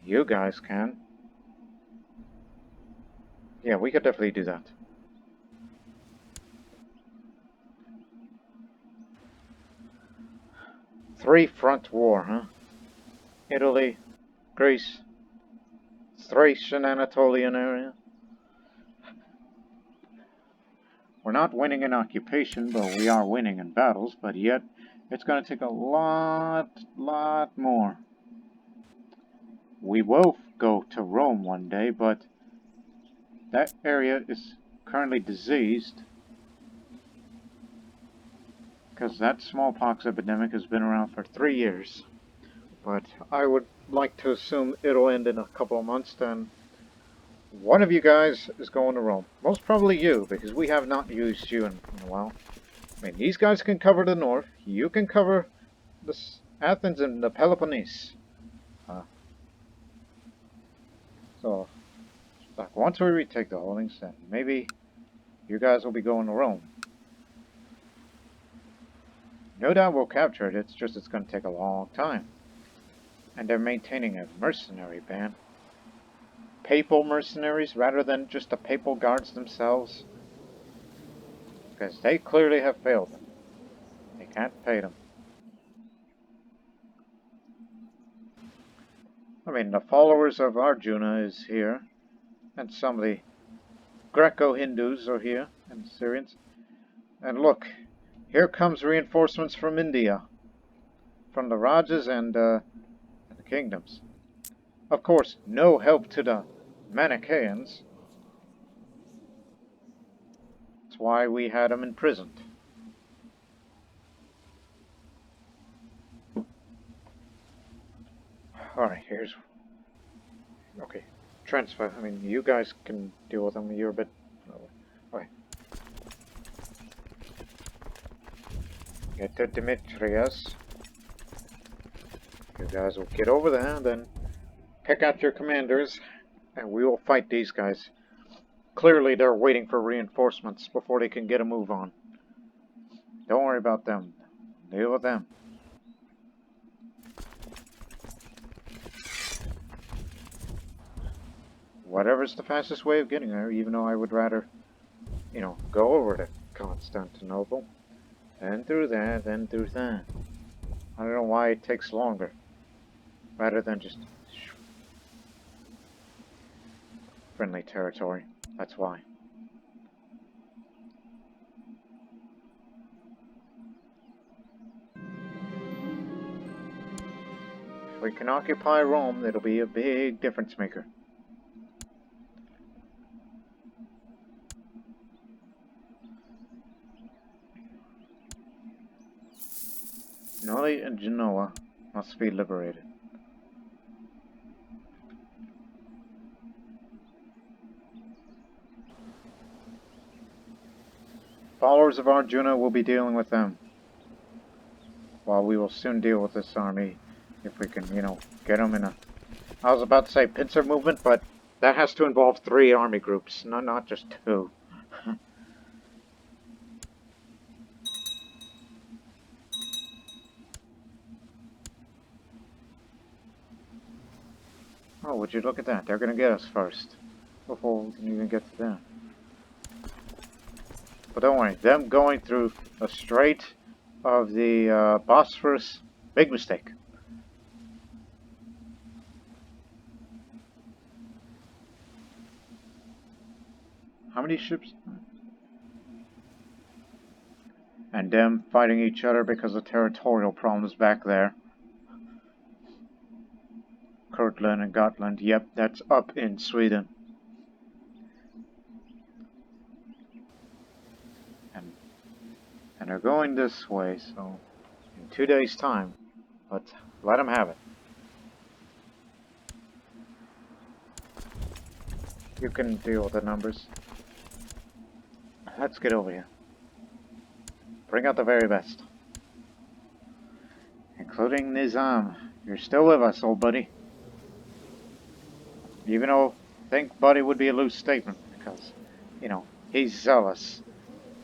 You guys can. Yeah, we could definitely do that. Three-front war, huh? Italy, Greece, Thrace and Anatolian area. We're not winning in occupation, but we are winning in battles, but yet it's going to take a lot more. We will go to Rome one day, but that area is currently diseased because that smallpox epidemic has been around for 3 years. But I would like to assume it'll end in a couple of months, then one of you guys is going to Rome. Most probably you, because we have not used you in a while. I mean, these guys can cover the north. You can cover Athens and the Peloponnese. So, like, once we retake the holdings, then maybe you guys will be going to Rome. No doubt we'll capture it, it's just it's going to take a long time. And they're maintaining a mercenary band. Papal mercenaries rather than just the papal guards themselves. Because they clearly have failed them. They can't pay them. I mean, the followers of Arjuna is here. And some of the Greco-Hindus are here. And Syrians. And look, here comes reinforcements from India. From the Rajas and the kingdoms. Of course, no help to the Manichaeans. That's why we had them imprisoned. Alright, here's... Okay, transfer. I mean, you guys can deal with them. You're a bit... Okay. Get to Demetrius. You guys will get over there, then pick out your commanders, and we will fight these guys. Clearly they're waiting for reinforcements before they can get a move on. Don't worry about them. Deal with them. Whatever's the fastest way of getting there, even though I would rather, you know, go over to Constantinople. Then through there, then through there. I don't know why it takes longer. Rather than just... friendly territory. That's why. If we can occupy Rome, it'll be a big difference maker. Noli and Genoa must be liberated. Followers of Arjuna will be dealing with them. While we will soon deal with this army if we can, you know, get them in a I was about to say pincer movement, but that has to involve 3 army groups, not just 2. Oh, would you look at that? They're gonna get us first, before we can even get to them. But don't worry, them going through a strait of the Bosphorus, big mistake. How many ships? And them fighting each other because of territorial problems back there. Kurtland and Gotland, yep, that's up in Sweden. And they're going this way, so in 2 days' time, let's let them have it. You can deal with the numbers. Let's get over here. Bring out the very best. Including Nizam. You're still with us, old buddy. Even though I think buddy would be a loose statement, because, you know, he's zealous.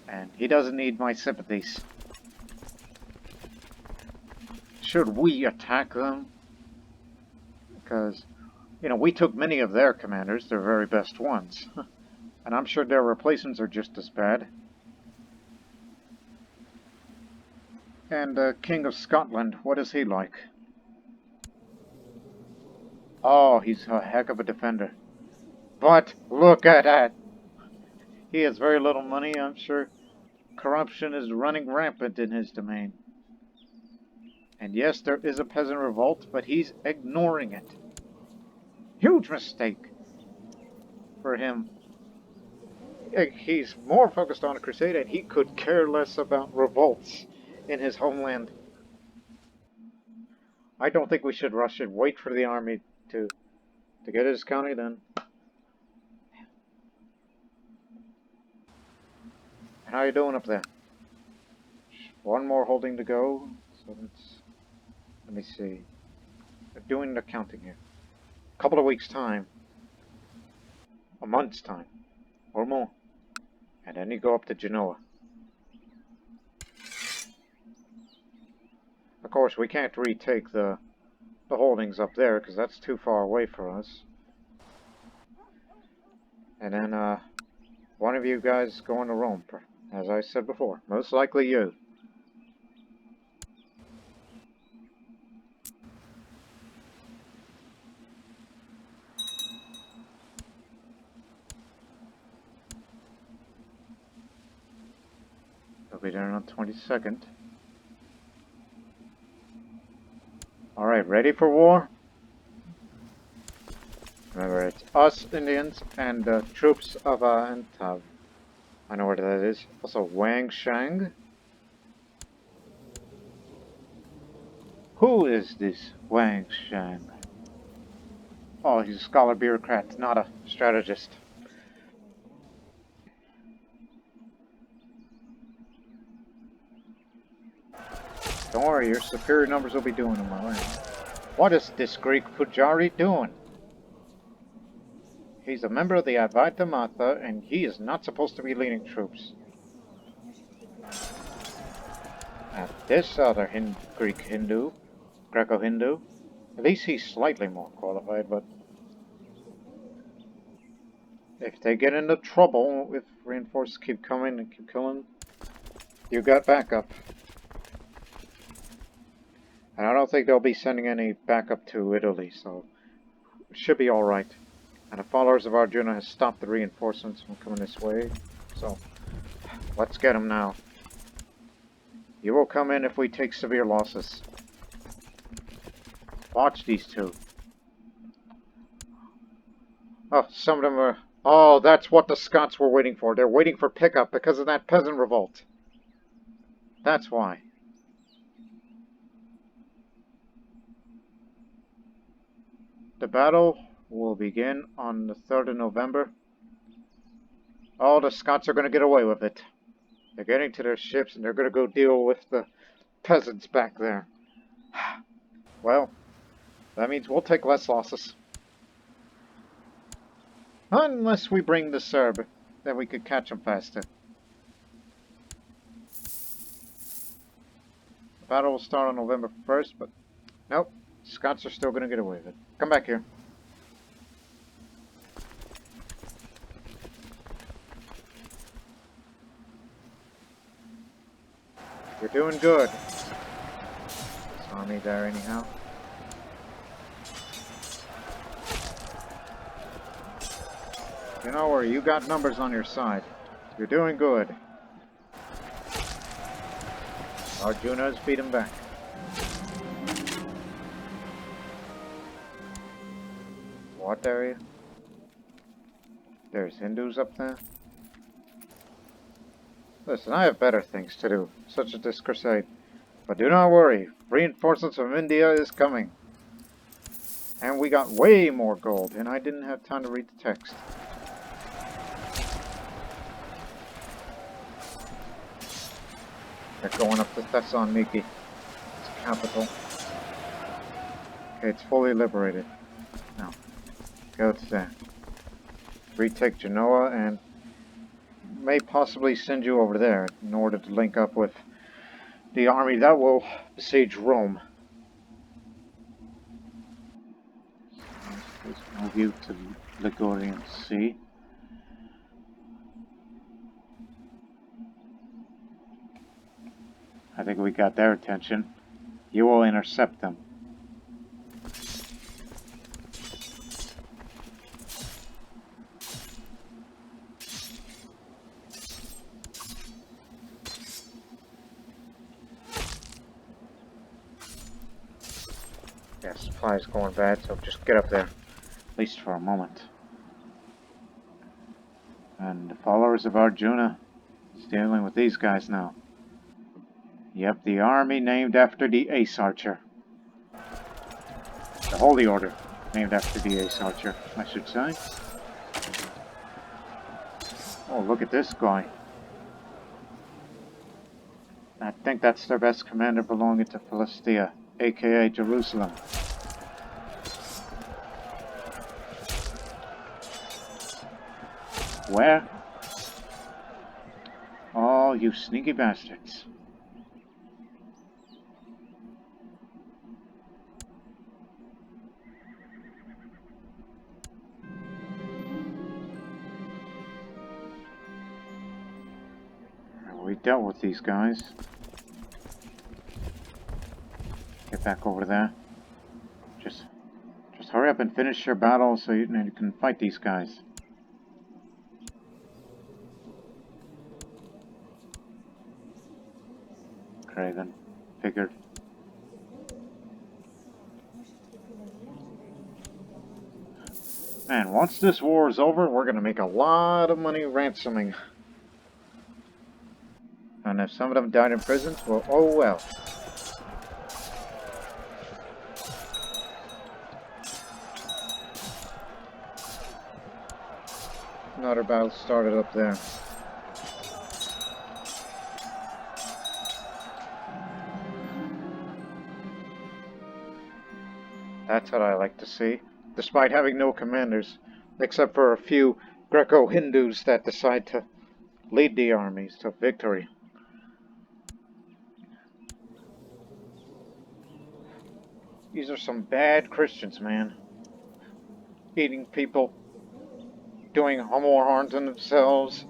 And he doesn't need my sympathies. Should we attack them? Because, you know, we took many of their commanders, their very best ones. And I'm sure their replacements are just as bad. And King of Scotland, what is he like? Oh, he's a heck of a defender. But look at that! He has very little money, I'm sure. Corruption is running rampant in his domain. And yes, there is a peasant revolt, but he's ignoring it. Huge mistake for him. He's more focused on a crusade, and he could care less about revolts in his homeland. I don't think we should rush it. Wait for the army to get his county, then. How you doing up there? One more holding to go. So let me see. They're doing the counting here. A couple of weeks' time. A month's time. Or more. And then you go up to Genoa. Of course, we can't retake the holdings up there, because that's too far away for us. And then, one of you guys going to Rome, as I said before. Most likely you. They'll be there on the 22nd. Alright, ready for war? Remember, it's us Indians and the troops of Antav. I know where that is. Also, Wang Shang. Who is this Wang Shang? Oh, he's a scholar bureaucrat, not a strategist. Don't worry, your superior numbers will be doing them, alright. What is this Greek Pujari doing? He's a member of the Advaita Matha, and he is not supposed to be leading troops. And this other Greek Hindu, Greco-Hindu, at least he's slightly more qualified, but if they get into trouble, if reinforcements keep coming and keep killing, you got backup. And I don't think they'll be sending any backup to Italy, so it should be alright. And the followers of Arjuna has stopped the reinforcements from coming this way, so let's get them now. You will come in if we take severe losses. Watch these two. Oh, some of them are... Oh, that's what the Scots were waiting for. They're waiting for pickup because of that peasant revolt. That's why. The battle will begin on the 3rd of November. Oh, the Scots are going to get away with it. They're getting to their ships and they're going to go deal with the peasants back there. Well, that means we'll take less losses. Unless we bring the Serb, then we could catch them faster. The battle will start on November 1st, but nope. Scots are still going to get away with it. Come back here. You're doing good. This army there anyhow. You know where you got numbers on your side. You're doing good. Arjuna's beat him back. What area? There's Hindus up there. Listen, I have better things to do, such as this crusade. But do not worry, reinforcements from India is coming. And we got way more gold, and I didn't have time to read the text. They're going up to Thessaloniki. It's capital. Okay, it's fully liberated. Now, go to there. Retake Genoa and may possibly send you over there in order to link up with the army that will besiege Rome. Let's move you to Ligurian Sea. I think we got their attention. You will intercept them. Yeah, supply's going bad, so just get up there. At least for a moment. And the followers of Arjuna is dealing with these guys now. Yep, the army named after the Ace Archer. The Holy Order named after the Ace Archer, I should say. Oh, look at this guy. I think that's their best commander belonging to Philistia, aka Jerusalem. Where? Oh, you sneaky bastards. We dealt with these guys. Get back over there. Just hurry up and finish your battle so you can fight these guys. Craven. Figured. Man, once this war is over, we're gonna make a lot of money ransoming. And if some of them died in prisons, well, oh well. Another battle started up there. That's what I like to see, despite having no commanders, except for a few Greco-Hindus that decide to lead the armies to victory. These are some bad Christians, man. Eating people, doing more harm to themselves.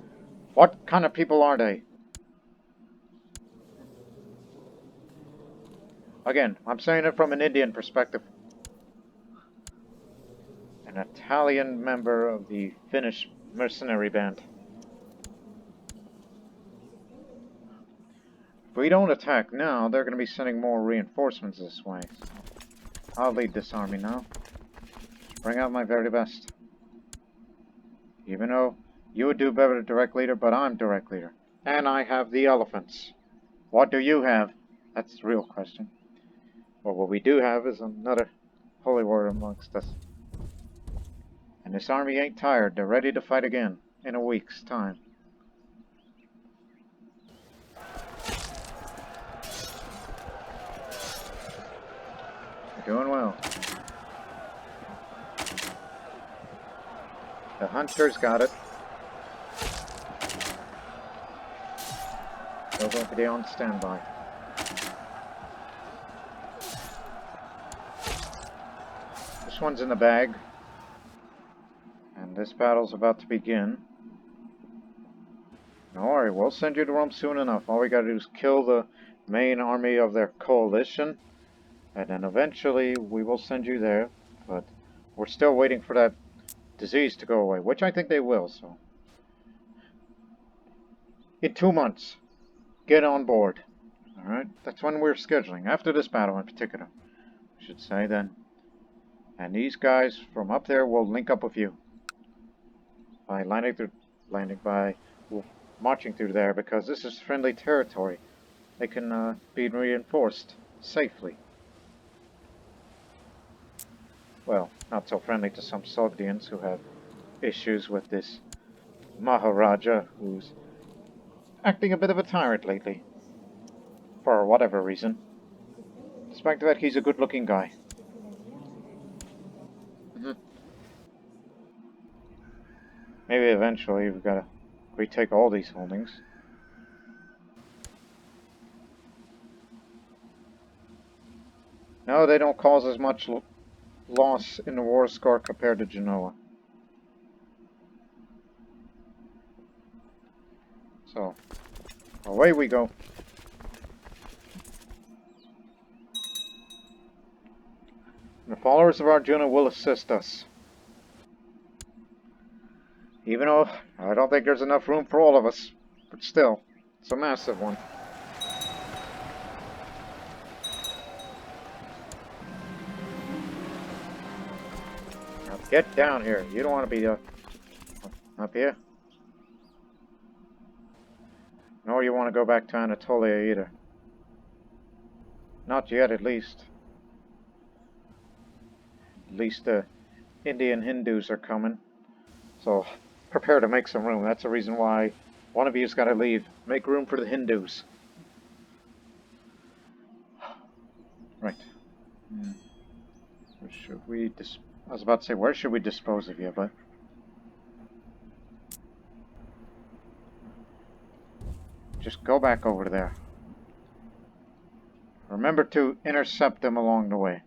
What kind of people are they? Again, I'm saying it from an Indian perspective. An Italian member of the Finnish mercenary band. If we don't attack now, they're going to be sending more reinforcements this way. I'll lead this army now. Bring out my very best. Even though you would do better direct leader, but I'm direct leader. And I have the elephants. What do you have? That's the real question. Well, what we do have is another holy warrior amongst us. And this army ain't tired. They're ready to fight again in a week's time. You're doing well. The hunters got it. They're going to be on standby. This one's in the bag. And this battle's about to begin. Don't worry, we'll send you to Rome soon enough. All we gotta do is kill the main army of their coalition. And then eventually we will send you there. But we're still waiting for that disease to go away. Which I think they will, so. In 2 months. Get on board. Alright? That's when we're scheduling. After this battle in particular. I should say then. And these guys from up there will link up with you. By marching through there, because this is friendly territory. They can be reinforced safely. Well, not so friendly to some Sogdians who have issues with this Maharaja, who's acting a bit of a tyrant lately. For whatever reason. Despite the fact he's a good-looking guy. Maybe eventually we've got to retake all these holdings. No, they don't cause as much loss in the war score compared to Genoa. So, away we go. The followers of Arjuna will assist us. Even though I don't think there's enough room for all of us. But still, it's a massive one. Now get down here. You don't want to be up here. Nor you want to go back to Anatolia either. Not yet, at least. At least the Indian Hindus are coming. So, prepare to make some room. That's the reason why one of you's got to leave. Make room for the Hindus. Right. Where should we I was about to say, where should we dispose of you, but... just go back over there. Remember to intercept them along the way.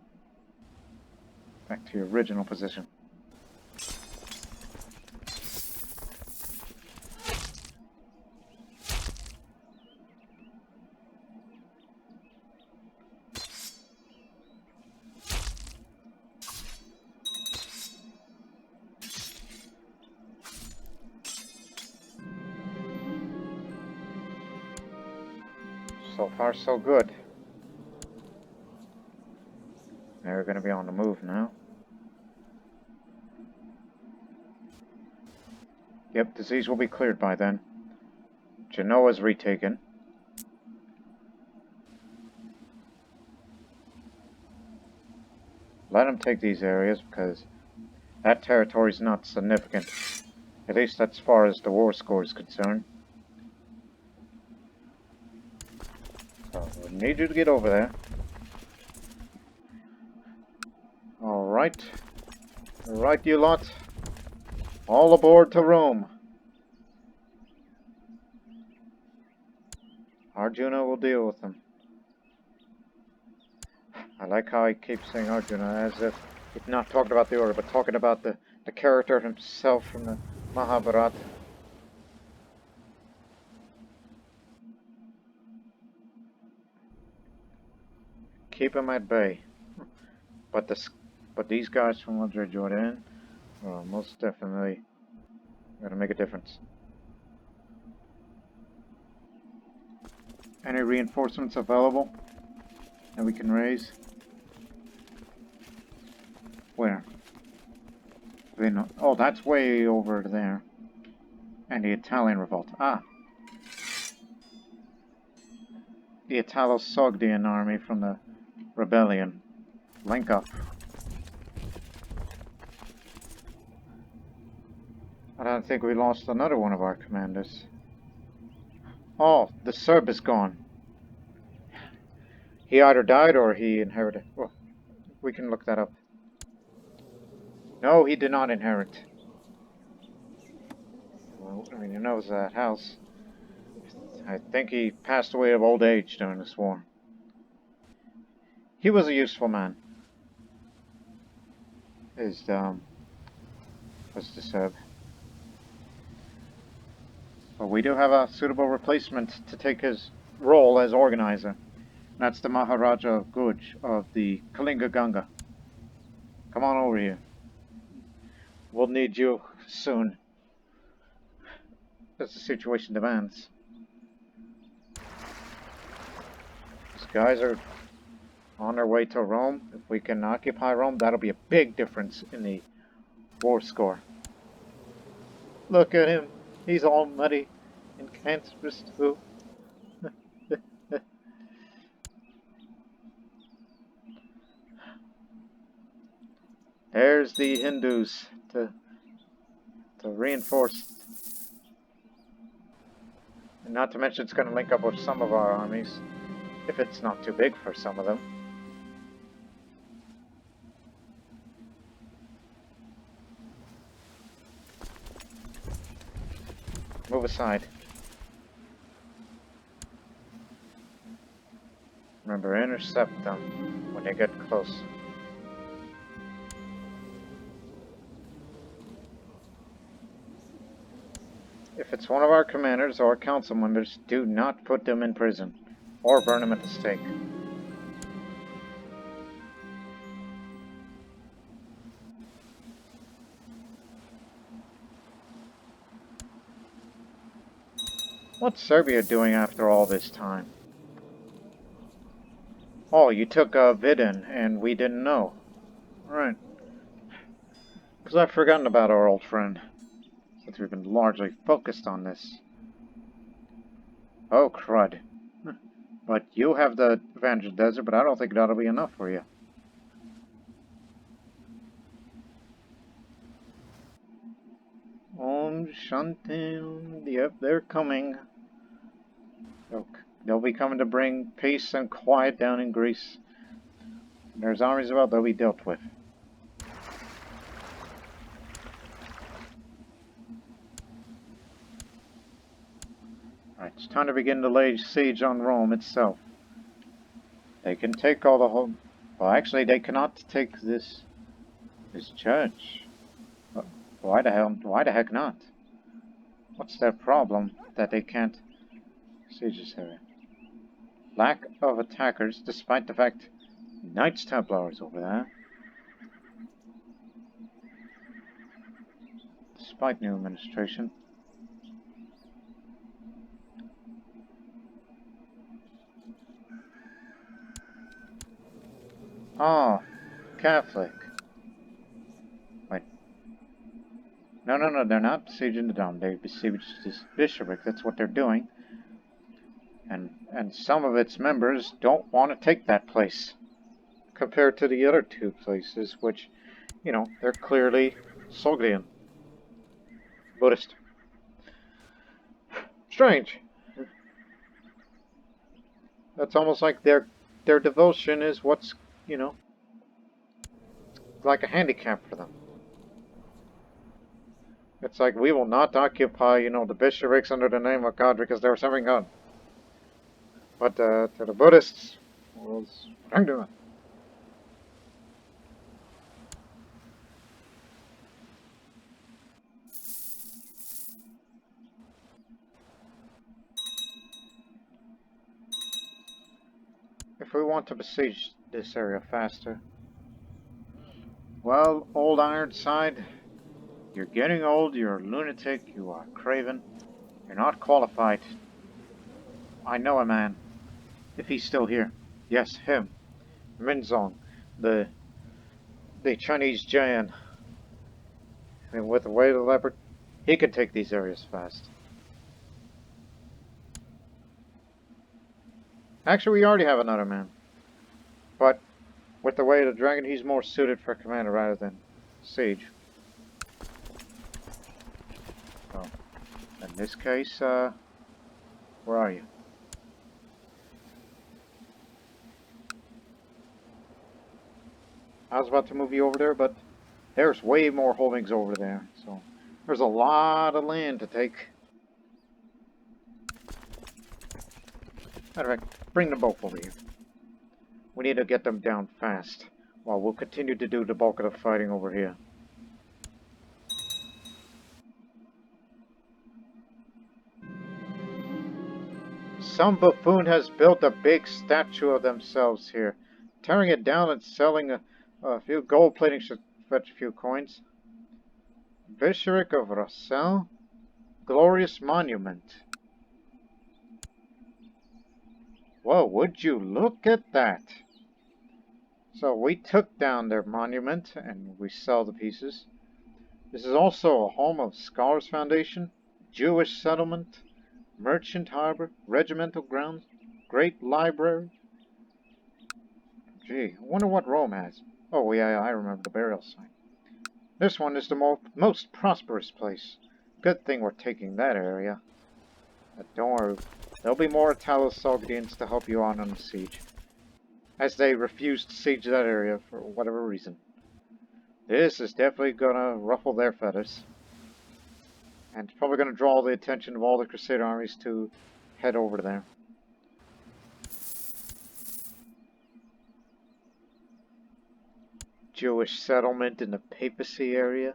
Back to your original position. So far, so good. They're going to be on the move now. Yep, disease will be cleared by then. Genoa's retaken. Let them take these areas because that territory is not significant. At least as far as the war score is concerned. So, we need you to get over there. Alright. Alright, you lot. All aboard to Rome. Arjuna will deal with them. I like how he keeps saying Arjuna as if he's not talking about the order, but talking about the character himself from the Mahabharata. Keep him at bay. But these guys from Madrid Jordan are most definitely going to make a difference. Any reinforcements available that we can raise? Where? They know. Oh, that's way over there. And the Italian revolt. Ah. The Italo-Sogdian army from the rebellion. Link up. I don't think we lost another one of our commanders. Oh, the Serb is gone. He either died or he inherited. Well, we can look that up. No, he did not inherit. Well, I mean, who knows that house? I think he passed away of old age during this war. He was a useful man. His, was disturbed. But we do have a suitable replacement to take his role as organizer. That's the Maharaja of Guj of the Kalinga Ganga. Come on over here. We'll need you soon, as the situation demands. These guys are on their way to Rome. If we can occupy Rome, that'll be a big difference in the war score. Look at him. He's all muddy and cancerous too. There's the Hindus to reinforce. And not to mention it's going to link up with some of our armies, if it's not too big for some of them. Move aside. Remember, intercept them when they get close. If it's one of our commanders or council members, do not put them in prison or burn them at the stake. What's Serbia doing after all this time? Oh, you took Vidin and we didn't know. Right. Because I've forgotten about our old friend, since we've been largely focused on this. Oh, crud. But you have the advantage of the desert, but I don't think that'll be enough for you. Om Shanti. Yep, they're coming. They'll be coming to bring peace and quiet down in Greece. There's armies about they'll be dealt with. Alright, it's time to begin to lay siege on Rome itself. They can take all the whole... Well, actually, they cannot take this church. Why the heck not? What's their problem that they can't siege this area? Lack of attackers, despite the fact Knights Templars over there. Despite new administration. Oh, Catholic. Wait. No, they're not besieging the Dome. They besieged this bishopric. That's what they're doing. And some of its members don't want to take that place. Compared to the other two places, which, you know, they're clearly Sogdian. Buddhist. Strange. That's almost like their devotion is what's, you know, like a handicap for them. It's like, we will not occupy, you know, the bishoprics under the name of God because they're serving God. But to the Buddhists, well, it's what I'm doing. If we want to besiege this area faster, well, old Ironside, you're getting old, you're a lunatic, you are craven, you're not qualified. I know a man, if he's still here. Yes, him. Minzong, the Chinese giant. And with the weight of the leopard, he can take these areas fast. Actually, we already have another man. But with the weight of the dragon, he's more suited for commander rather than siege. So, in this case, where are you? I was about to move you over there, but there's way more holdings over there. So, There's a lot of land to take. Matter of fact, bring them both over here. We need to get them down fast, while we'll continue to do the bulk of the fighting over here. Some buffoon has built a big statue of themselves here. Tearing it down and selling a few gold plating should fetch a few coins. Bishopric of Rossel? Glorious monument. Whoa, would you look at that? So we took down their monument and we sell the pieces. This is also a home of Scholars Foundation, Jewish settlement, merchant harbor, regimental grounds, great library. Gee, I wonder what Rome has. Oh yeah, I remember the burial site. This one is the most prosperous place. Good thing we're taking that area. But don't worry, there'll be more Italo-Sogdians to help you on the siege, as they refuse to siege that area for whatever reason. This is definitely gonna ruffle their feathers. And it's probably gonna draw the attention of all the Crusader armies to head over there. Jewish settlement in the papacy area?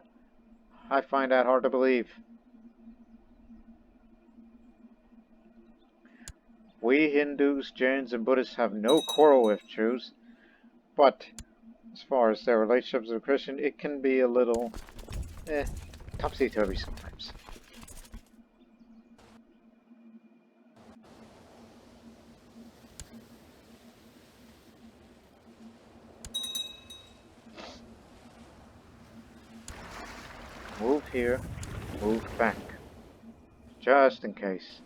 I find that hard to believe. We Hindus, Jains, and Buddhists have no quarrel with Jews, but as far as their relationships with Christian, it can be a little, topsy-turvy sometimes. Move here, move back, just in case.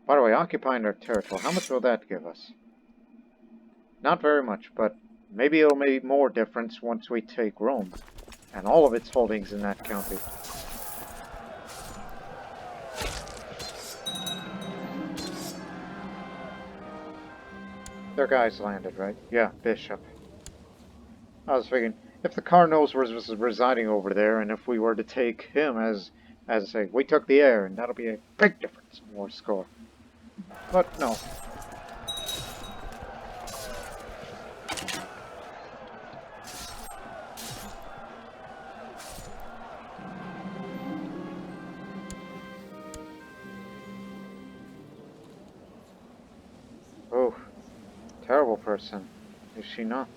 By the way, occupying their territory, how much will that give us? Not very much, but maybe it'll make more difference once we take Rome, and all of its holdings in that county. Their guys landed, right? Yeah, Bishop. I was thinking, if the Cardinals was residing over there, and if we were to take him as say, we took the air, and that'll be a big difference, more score. But no. Oh, terrible person, is she not?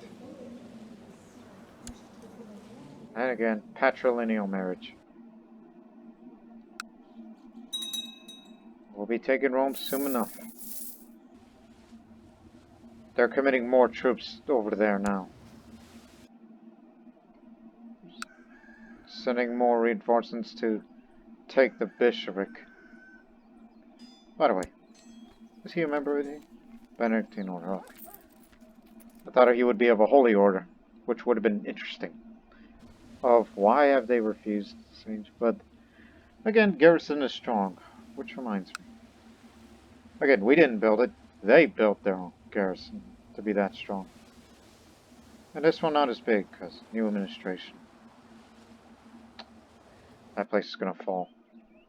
And again, patrilineal marriage. We'll be taking Rome soon enough. They're committing more troops over there now. Sending more reinforcements to take the bishopric. By the way, is he a member of the Benedictine order? Oh. I thought he would be of a holy order, which would have been interesting. Of why have they refused siege? But again, garrison is strong, which reminds me. Again, we didn't build it. They built their own garrison to be that strong. And this one not as big, because new administration. That place is going to fall.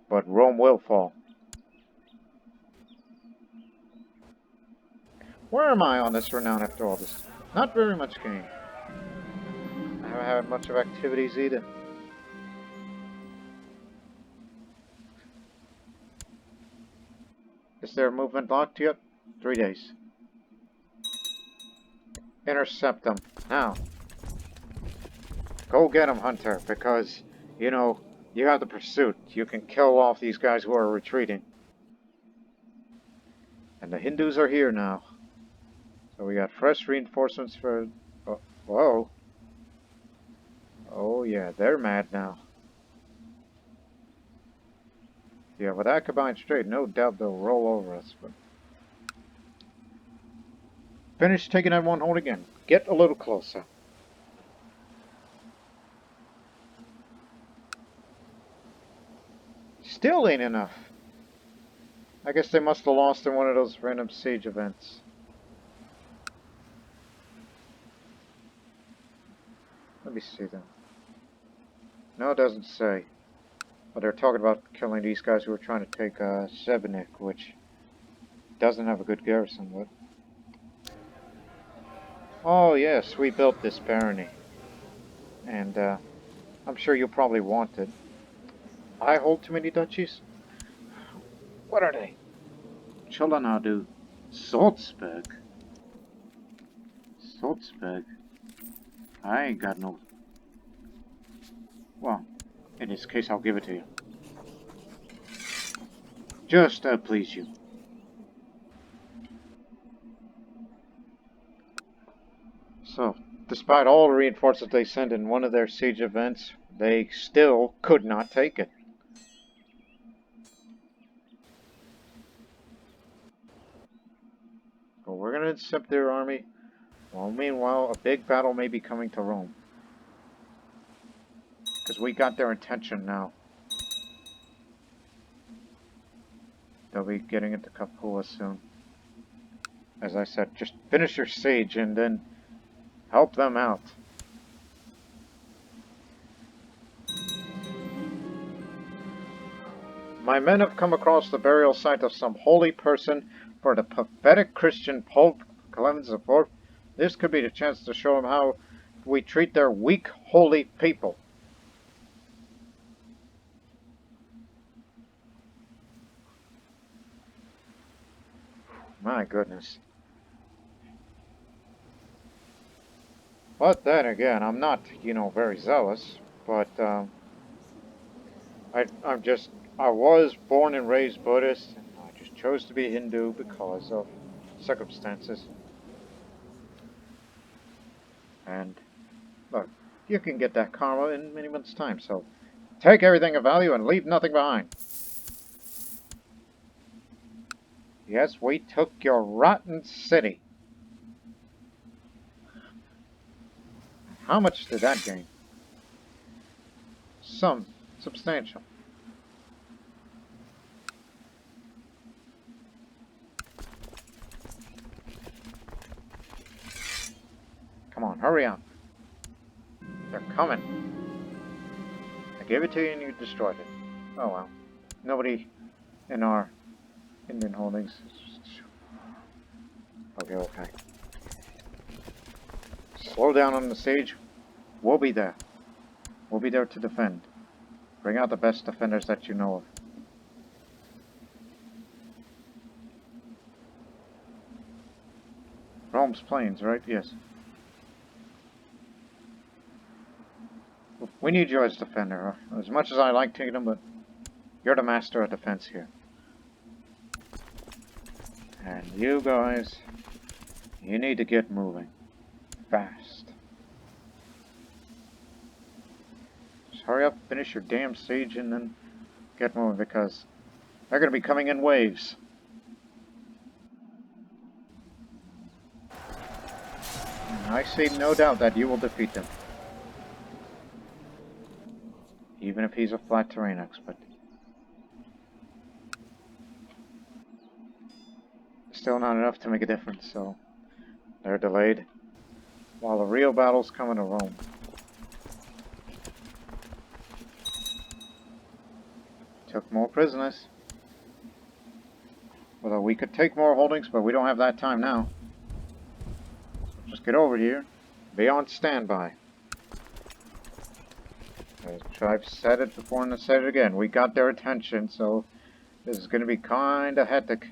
But Rome will fall. Where am I on this renown after all this? Not very much gain. I haven't had much of activities either. Is there a movement locked yet? 3 days. Intercept them. Now. Go get them, Hunter, because, you know, you have the pursuit. You can kill off these guys who are retreating. And the Hindus are here now. So we got fresh reinforcements for... Oh, whoa. Oh yeah, they're mad now. Yeah, with that combined straight, no doubt they'll roll over us, but... Finish taking that one hold again. Get a little closer. Still ain't enough. I guess they must have lost in one of those random siege events. Let me see then. No, it doesn't say. But they're talking about killing these guys who are trying to take Sebenik, which doesn't have a good garrison with. Oh yes, we built this barony. And I'm sure you'll probably want it. I hold too many duchies? What are they? Chola now do. Salzburg? Salzburg? I ain't got no... Well, in this case I'll give it to you. Just please you. So, despite all the reinforcements they sent in one of their siege events, they still could not take it. So we're going to intercept their army. Well, meanwhile, a big battle may be coming to Rome. Because we got their attention now. They'll be getting into Capua soon. As I said, just finish your siege and then help them out. My men have come across the burial site of some holy person for the pathetic Christian Pope Clemens IV. This could be the chance to show them how we treat their weak, holy people. My goodness. But then again, I'm not, very zealous, but I was born and raised Buddhist, and I just chose to be Hindu because of circumstances. And, look, you can get that karma in many months' time, so take everything of value and leave nothing behind. Yes, we took your rotten city. How much did that gain? Some substantial. Come on, hurry up. They're coming. I gave it to you and you destroyed it. Oh well. Nobody in our Indian holdings. Okay. Slow down on the siege. We'll be there. We'll be there to defend. Bring out the best defenders that you know of. Rome's plains, right? Yes. We need you as defender. As much as I like taking them, but you're the master of defense here. And you guys, you need to get moving. Fast. Just hurry up, finish your damn siege, and then get moving, because they're going to be coming in waves. And I see no doubt that you will defeat them. Even if he's a flat terrain expert. Still not enough to make a difference, so they're delayed. While the real battle's coming to Rome. Took more prisoners. Although we could take more holdings, but we don't have that time now. So just get over here. Be on standby. I've said it before and I said it again. We got their attention, so this is going to be kind of hectic.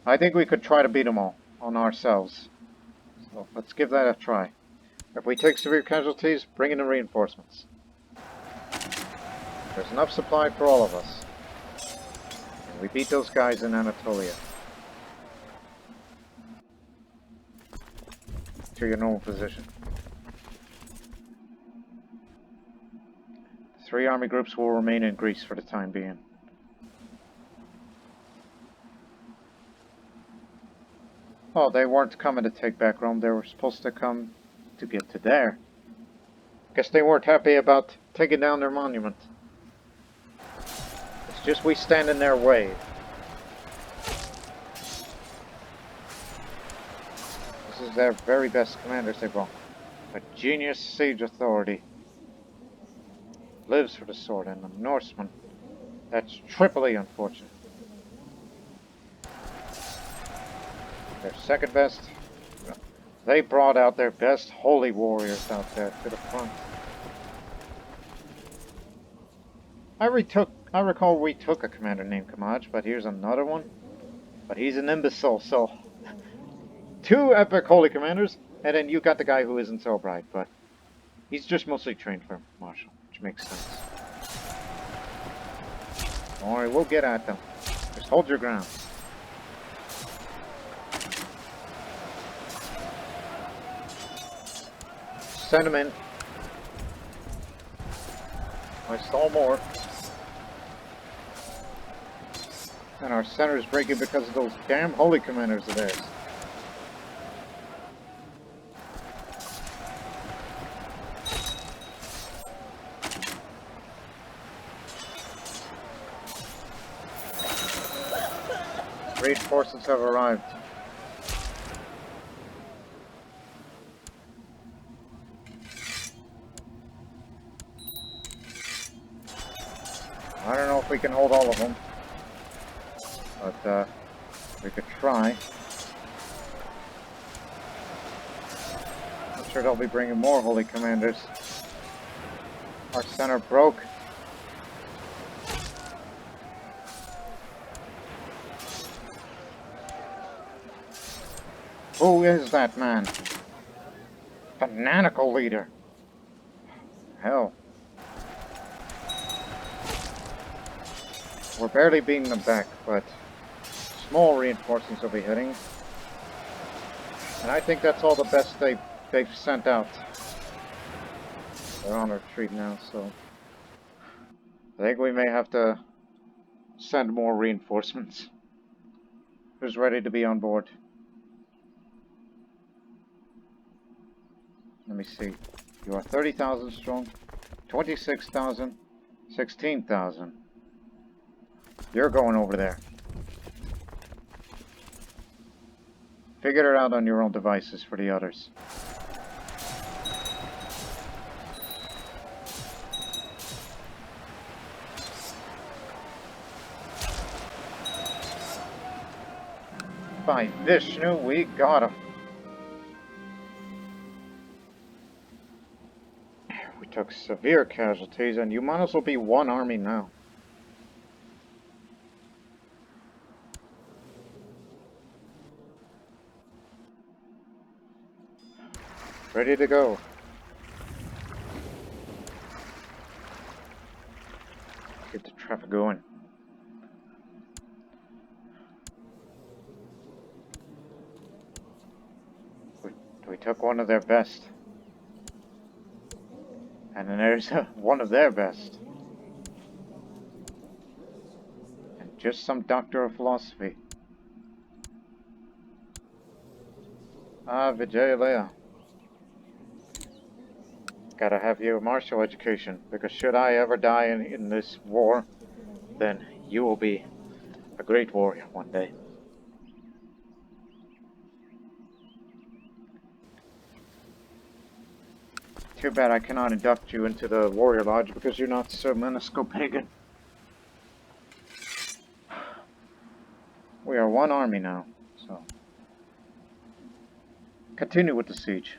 I think we could try to beat them all on ourselves. So let's give that a try. If we take severe casualties, bring in the reinforcements. There's enough supply for all of us. And we beat those guys in Anatolia. To your normal position. 3 army groups will remain in Greece for the time being. Oh, they weren't coming to take back Rome. They were supposed to come to get to there. Guess they weren't happy about taking down their monument. It's just we stand in their way. This is their very best commanders they brought. A genius siege authority. Lives for the sword and the Norseman. That's triply unfortunate. Their second best. They brought out their best holy warriors out there to the front. I recall we took a commander named Kamaj, but here's another one. But he's an imbecile, so... 2 epic holy commanders, and then you got the guy who isn't so bright, but... He's just mostly trained for Marshall, which makes sense. Don't worry, we'll get at them. Just hold your ground. Send them in. I stall more. And our center is breaking because of those damn holy commanders of theirs. Reinforcements have arrived. I don't know if we can hold all of them, but we could try. I'm sure they'll be bringing more holy commanders. Our center broke. Who is that man? Fanatical leader. Hell. We're barely beating them back, but small reinforcements will be hitting. And I think that's all the best they've sent out. They're on retreat now, so I think we may have to send more reinforcements. Who's ready to be on board? Let me see. You are 30,000 strong, 26,000, 16,000. You're going over there. Figure it out on your own devices for the others. By Vishnu, we got him. We took severe casualties, and you might as well be one army now. Ready to go. Get the traffic going. We took one of their best. And then there's one of their best. And just some doctor of philosophy. Ah, Vijayalaya. Gotta have your martial education, because should I ever die in this war, then you will be a great warrior one day. Too bad I cannot induct you into the warrior lodge because you're not so pagan. We are one army now, so continue with the siege.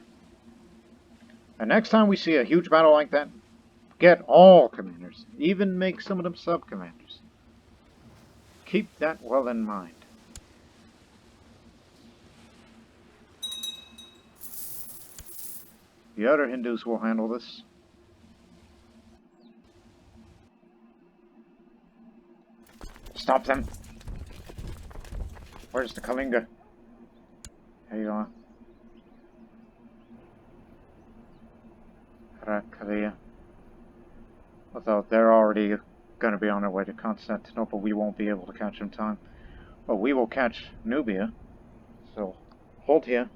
And next time we see a huge battle like that, get all commanders, even make some of them sub-commanders. Keep that well in mind. The other Hindus will handle this. Stop them! Where's the Kalinga? Here you are. Rakalia. Although they're already going to be on their way to Constantinople, we won't be able to catch them in time. But we will catch Nubia. So, hold here.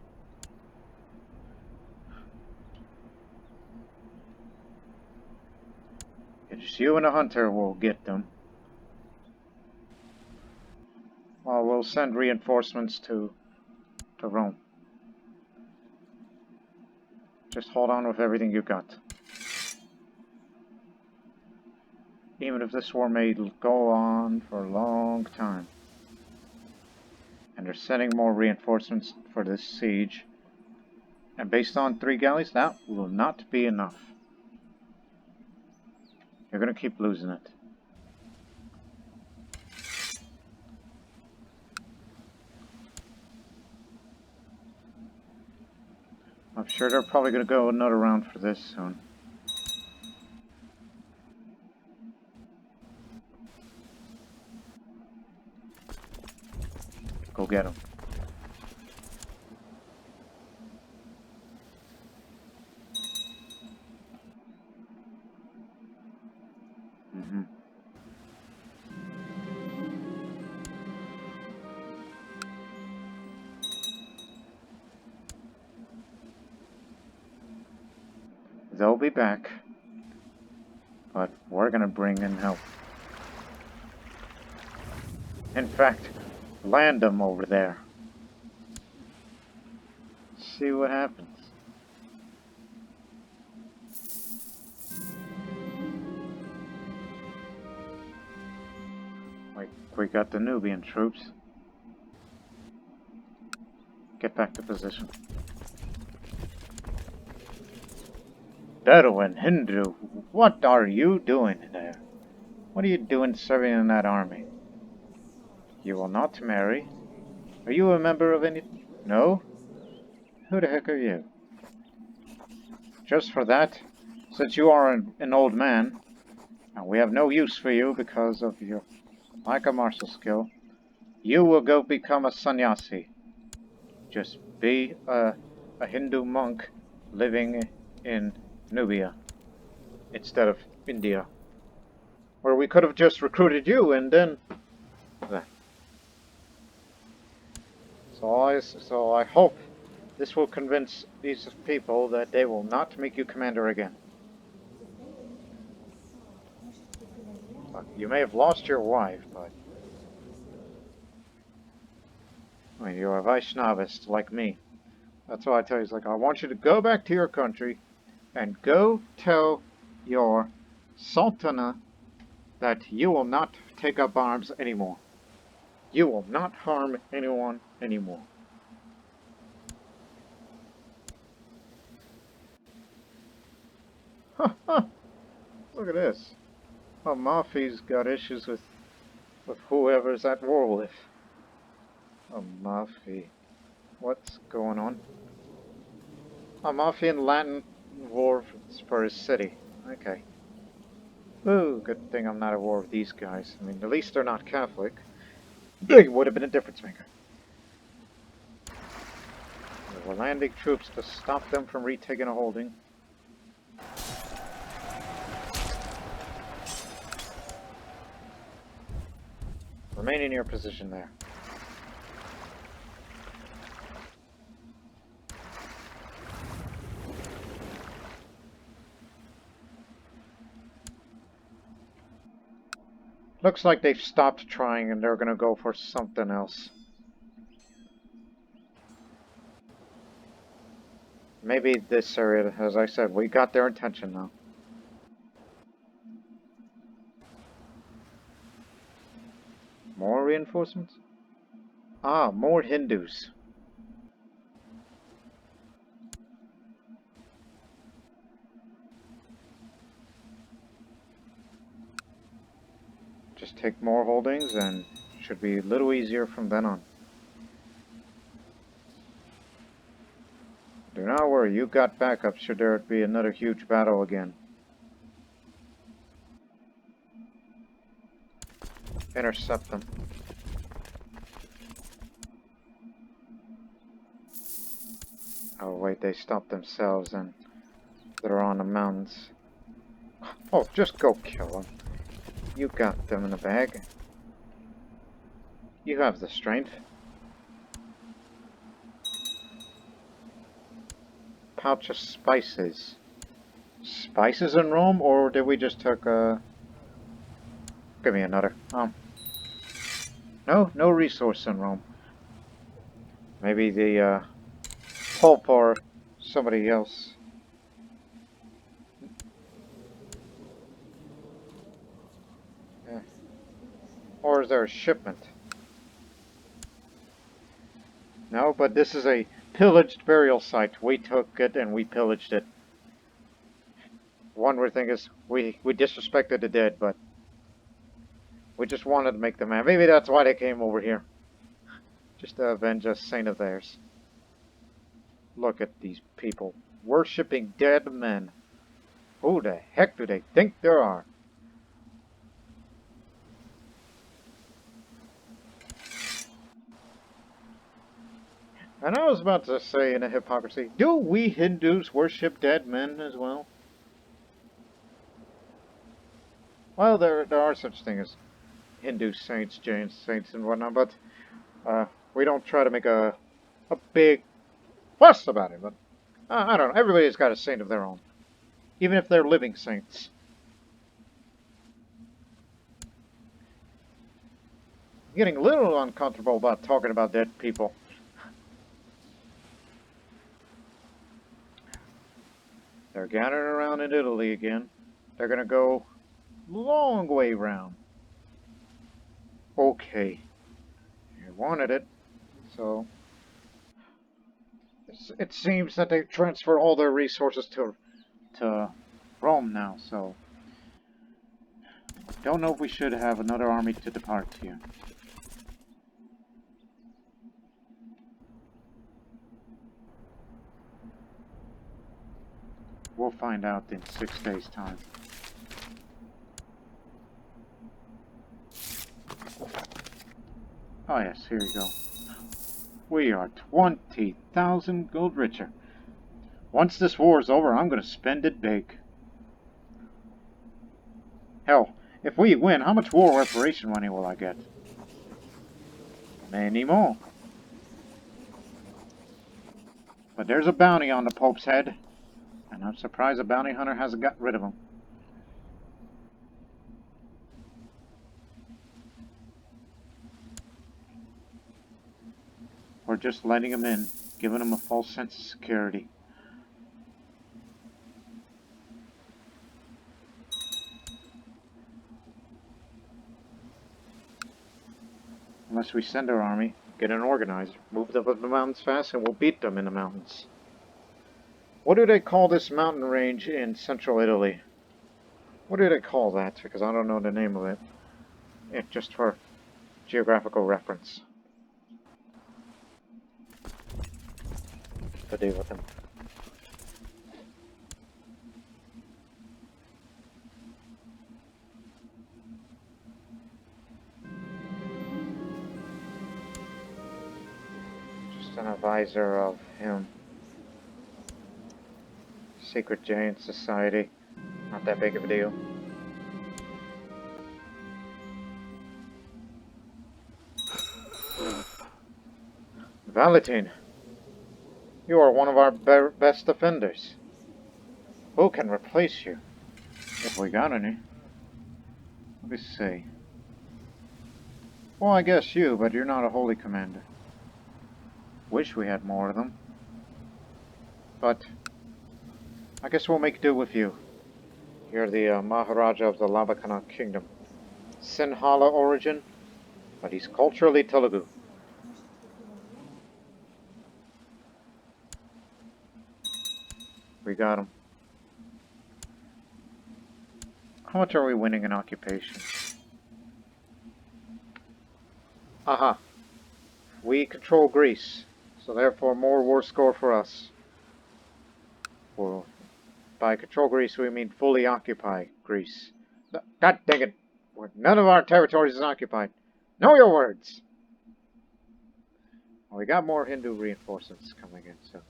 It's you and a hunter will get them. will send reinforcements to Rome. Just hold on with everything you got. Even if this war may go on for a long time. And they're sending more reinforcements for this siege. And based on 3 galleys, that will not be enough. You're going to keep losing it. I'm sure they're probably going to go another round for this soon. Go get them. They'll be back, but we're gonna bring in help. In fact, land them over there. See what happens. We got the Nubian troops. Get back to position. Bedouin, Hindu, what are you doing there? What are you doing serving in that army? You will not marry. Are you a member of any... No? Who the heck are you? Just for that, since you are an old man, and we have no use for you because of your lack of martial skill, you will go become a sannyasi. Just be a Hindu monk living in Nubia instead of India, where we could have just recruited you and then... So I hope this will convince these people that they will not make you commander again. Look, you may have lost your wife, but... I mean, you're a Vaishnavist like me. That's why I tell you, it's like, I want you to go back to your country and go tell your Sultana that you will not take up arms anymore. You will not harm anyone anymore. Look at this. Mafi's got issues with whoever's at war with. Mafi. What's going on? Mafi in Latin war for his city. Okay. Ooh, good thing I'm not at war with these guys. I mean, at least they're not Catholic. They would have been a difference maker. We're landing troops to stop them from retaking a holding. Remain in your position there. Looks like they've stopped trying and they're gonna go for something else. Maybe this area, as I said, we got their attention now. More reinforcements? Ah, more Hindus. Just take more holdings and it should be a little easier from then on. Do not worry, you got backup should there be another huge battle again. Intercept them. Oh wait, they stopped themselves and they're on the mountains. Oh, just go kill them. You got them in the bag. You have the strength. Pouch of spices. Spices in Rome, or did we just take a... Give me another. No resource syndrome. Maybe the Pope or somebody else. Yeah. Or is there a shipment? No, but this is a pillaged burial site. We took it and we pillaged it. One weird thing is we disrespected the dead, but we just wanted to make them mad. Maybe that's why they came over here. Just to avenge a saint of theirs. Look at these people. Worshipping dead men. Who the heck do they think there are? And I was about to say in a hypocrisy, do we Hindus worship dead men as well? Well, there are such things as Hindu saints, Jain saints, and whatnot, but we don't try to make a big fuss about it. But I don't know. Everybody's got a saint of their own, even if they're living saints. I'm getting a little uncomfortable about talking about dead people. They're gathering around in Italy again. They're gonna go long way round. Okay, you wanted it, so it seems that they transfer all their resources to Rome now. So don't know if we should have another army to depart here. We'll find out in 6 days' time. Oh yes, here you go. We are 20,000 gold richer. Once this war is over, I'm gonna spend it big. Hell, if we win, how much war reparation money will I get? Many more. But there's a bounty on the Pope's head, and I'm surprised the bounty hunter hasn't got rid of him. Or just letting him in, giving him a false sense of security. Unless we send our army, get an organizer, move them up the mountains fast, and we'll beat them in the mountains. What do they call this mountain range in central Italy? What do they call that? Because I don't know the name of it. Just for geographical reference. To deal with them. Just an advisor of him. Secret Giant Society. Not that big of a deal. Valentine, you are one of our best defenders. Who can replace you? If we got any. Let me see. Well, I guess you, but you're not a holy commander. Wish we had more of them. But I guess we'll make do with you. You're the Maharaja of the Labakana Kingdom. Sinhala origin, but he's culturally Telugu. We got him. How much are we winning in occupation? Aha. We control Greece, so therefore more war score for us. Well, by control Greece we mean fully occupy Greece. God dang it! None of our territories is occupied. Know your words! Well, we got more Hindu reinforcements coming in, so...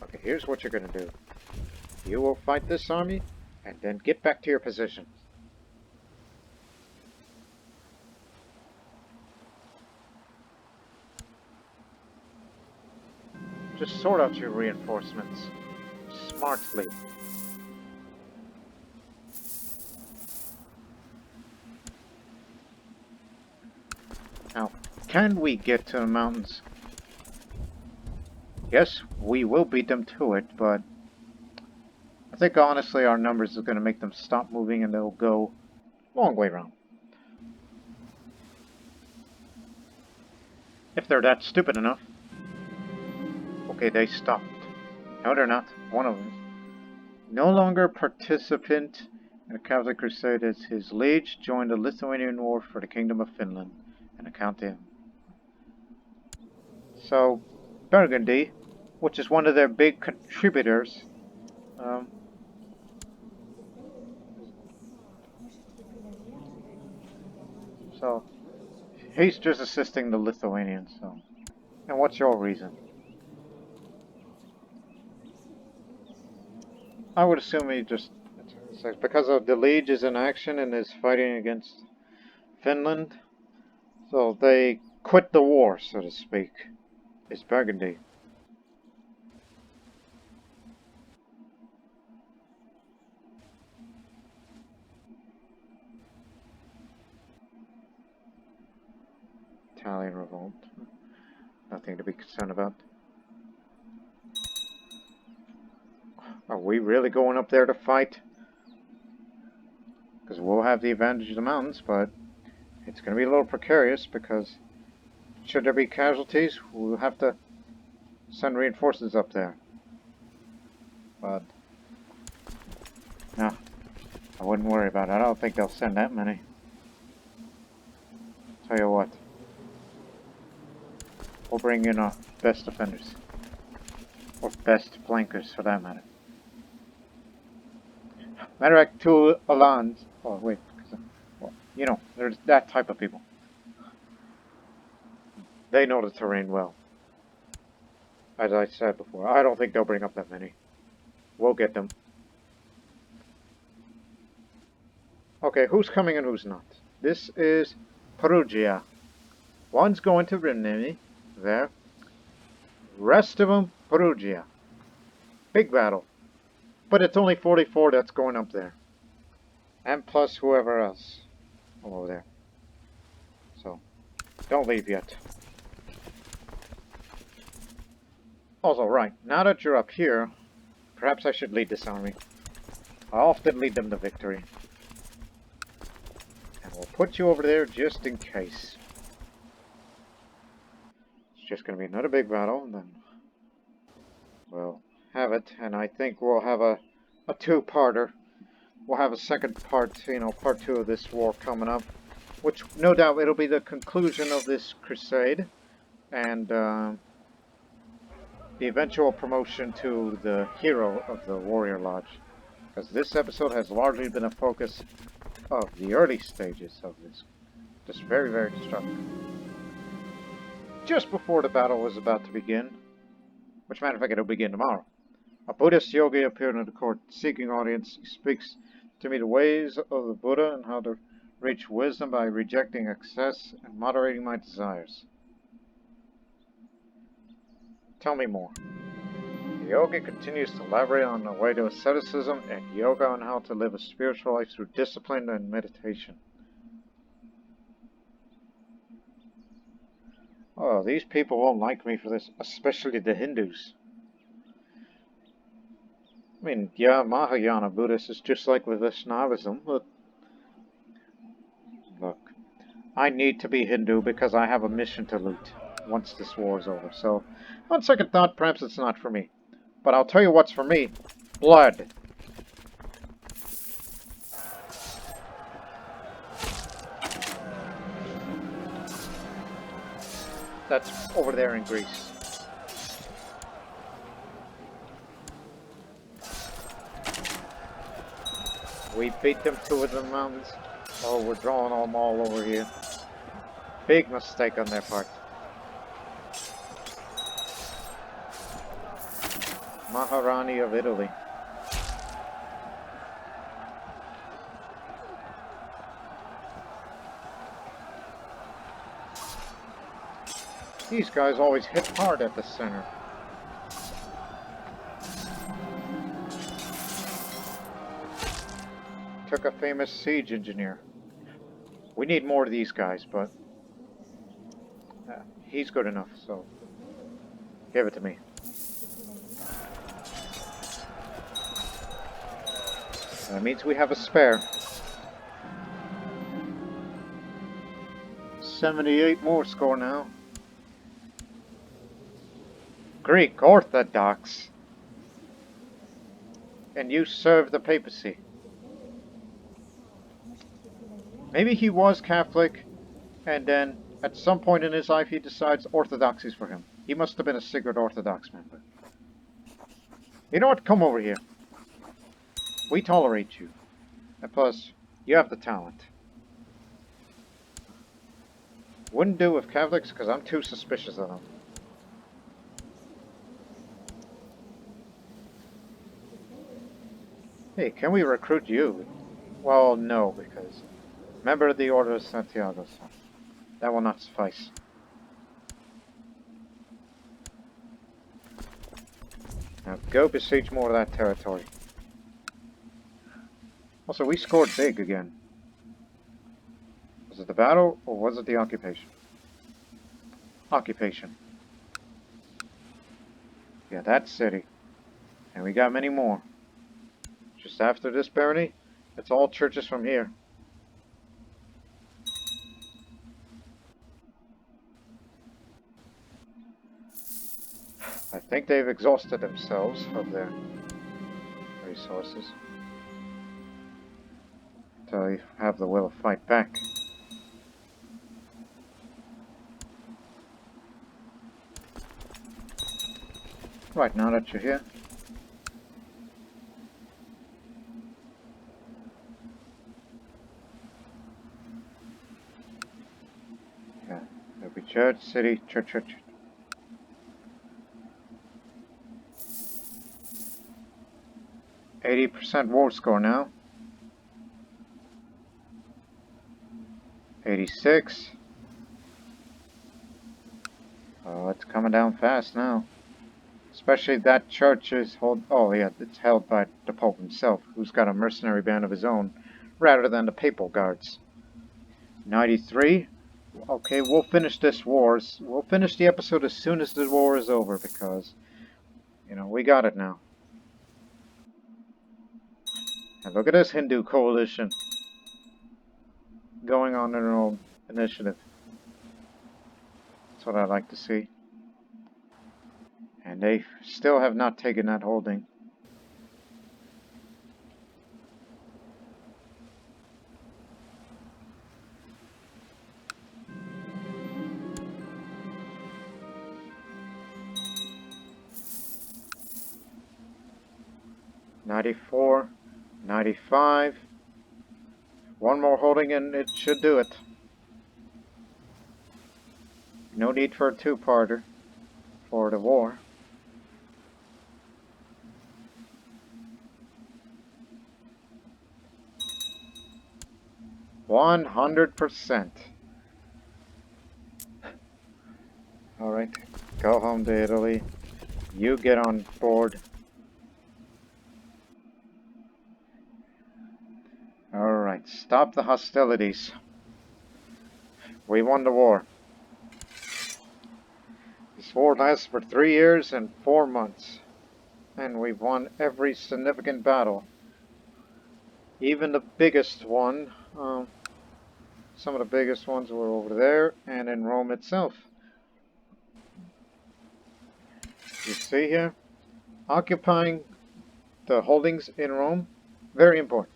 Okay, here's what you're gonna do. You will fight this army, and then get back to your position. Just sort out your reinforcements. Smartly. can we get to the mountains? Yes, we will beat them to it, but I think honestly our numbers are going to make them stop moving and they'll go a long way around. If they're that stupid enough. Okay, they stopped. No, they're not. One of them. No longer participant in the Catholic Crusade as his liege joined the Lithuanian War for the Kingdom of Finland. An account to him. So, Burgundy, which is one of their big contributors, so he's just assisting the Lithuanians. So, and what's your reason? I would assume he just it's because of the liege is in action and is fighting against Finland, so they quit the war, so to speak. It's Burgundy. Italian revolt. Nothing to be concerned about. Are we really going up there to fight? Because we'll have the advantage of the mountains, but it's going to be a little precarious because should there be casualties, we'll have to send reinforcements up there. But no, I wouldn't worry about it. I don't think they'll send that many. Tell you what, we'll bring in our best defenders. Or best flankers, for that matter. Matter of fact, two Alans. Oh, wait. Well, you know, there's that type of people. They know the terrain well. As I said before, I don't think they'll bring up that many. We'll get them. Okay, who's coming and who's not? This is Perugia. One's going to Rimini. There. Rest of them, Perugia. Big battle. But it's only 44 that's going up there. And plus whoever else over there. So, don't leave yet. Also, right, now that you're up here, perhaps I should lead this army. I often lead them to victory. And we'll put you over there just in case. It's just going to be another big battle, and then we'll have it. And I think we'll have a two-parter. We'll have a second part, you know, part 2 of this war coming up. Which, no doubt, it'll be the conclusion of this crusade. And, the eventual promotion to the hero of the Warrior Lodge. Because this episode has largely been a focus of the early stages of this. Just very, very destructive. Just before the battle was about to begin, which matter of fact it'll begin tomorrow, a Buddhist yogi appeared in the court seeking audience. He speaks to me the ways of the Buddha and how to reach wisdom by rejecting excess and moderating my desires. Tell me more. The yogi continues to elaborate on the way to asceticism and yoga on how to live a spiritual life through discipline and meditation. Oh, these people won't like me for this, especially the Hindus. I mean, yeah, Mahayana Buddhist is just like with Vaishnavism. Look, I need to be Hindu because I have a mission to loot once this war is over. So, on second thought, perhaps it's not for me. But I'll tell you what's for me. Blood. That's over there in Greece. We beat them to the mountains. Oh, we're drawing them all over here. Big mistake on their part. Maharani of Italy. These guys always hit hard at the center. Took a famous siege engineer. We need more of these guys, but He's good enough, so give it to me. That means we have a spare. 78 more score now. Greek Orthodox. And you serve the papacy. Maybe he was Catholic, and then at some point in his life he decides Orthodoxy is for him. He must have been a secret Orthodox member. You know what? Come over here. We tolerate you. And plus, you have the talent. Wouldn't do with Catholics because I'm too suspicious of them. Hey, can we recruit you? Well, no, because member of the Order of Santiago, so that will not suffice. Now go besiege more of that territory. Also, we scored big again. Was it the battle, or was it the occupation? Occupation. Yeah, that city. And we got many more. Just after this barony, it's all churches from here. I think they've exhausted themselves of their resources. So you have the will to fight back. Right, now that you're here. Yeah, there'll be church, city, church. 80% war score now. 86. Oh, it's coming down fast now. Especially that church is it's held by the Pope himself, who's got a mercenary band of his own, rather than the papal guards. 93. Okay, we'll finish this war. We'll finish the episode as soon as the war is over, because, you know, we got it now. And look at this Hindu coalition going on their own initiative. That's what I like to see. And they still have not taken that holding. '94, '95. One more holding and it should do it. No need for a two-parter for the war. 100%. Alright, go home to Italy. You get on board. Alright, stop the hostilities. We won the war. This war lasts for 3 years and 4 months. And we've won every significant battle. Even the biggest one. Some of the biggest ones were over there and in Rome itself. You see here? Occupying the holdings in Rome, very important.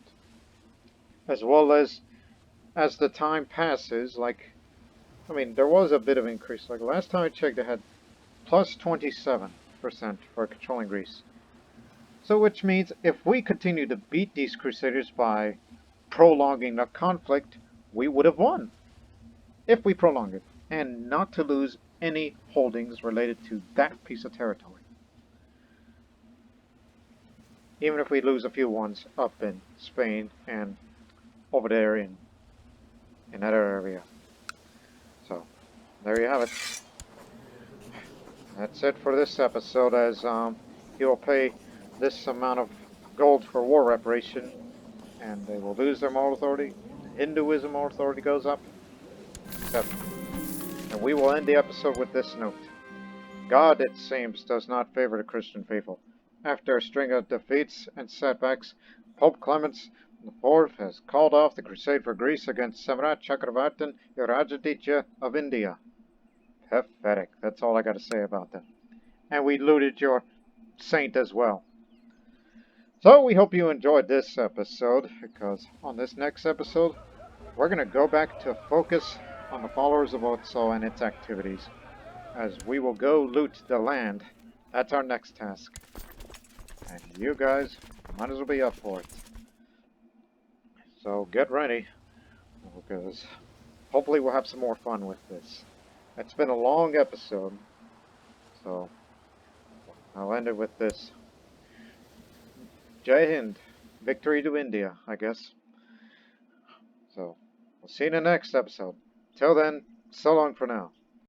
As well as the time passes, like, I mean, there was a bit of increase. Like last time I checked, they had plus 27% for controlling Greece. So which means if we continue to beat these Crusaders by prolonging the conflict, we would have won. If we prolong it. And not to lose any holdings related to that piece of territory. Even if we lose a few ones up in Spain and over there in that area. So, there you have it. That's it for this episode, as he will pay this amount of gold for war reparation, and they will lose their moral authority. Hinduism moral authority goes up, etc. And we will end the episode with this note. God, it seems, does not favor the Christian faithful. After a string of defeats and setbacks, Pope Clement IV has called off the crusade for Greece against Samrat Chakravartin Irajaditya of India. Pathetic. That's all I got to say about that. And we looted your saint as well. So we hope you enjoyed this episode, because on this next episode, we're going to go back to focus on the followers of Otso and its activities, as we will go loot the land. That's our next task. And you guys might as well be up for it. So get ready, because hopefully we'll have some more fun with this. It's been a long episode, so I'll end it with this. Jai Hind. Victory to India, I guess. So, we'll see you in the next episode. Till then, so long for now.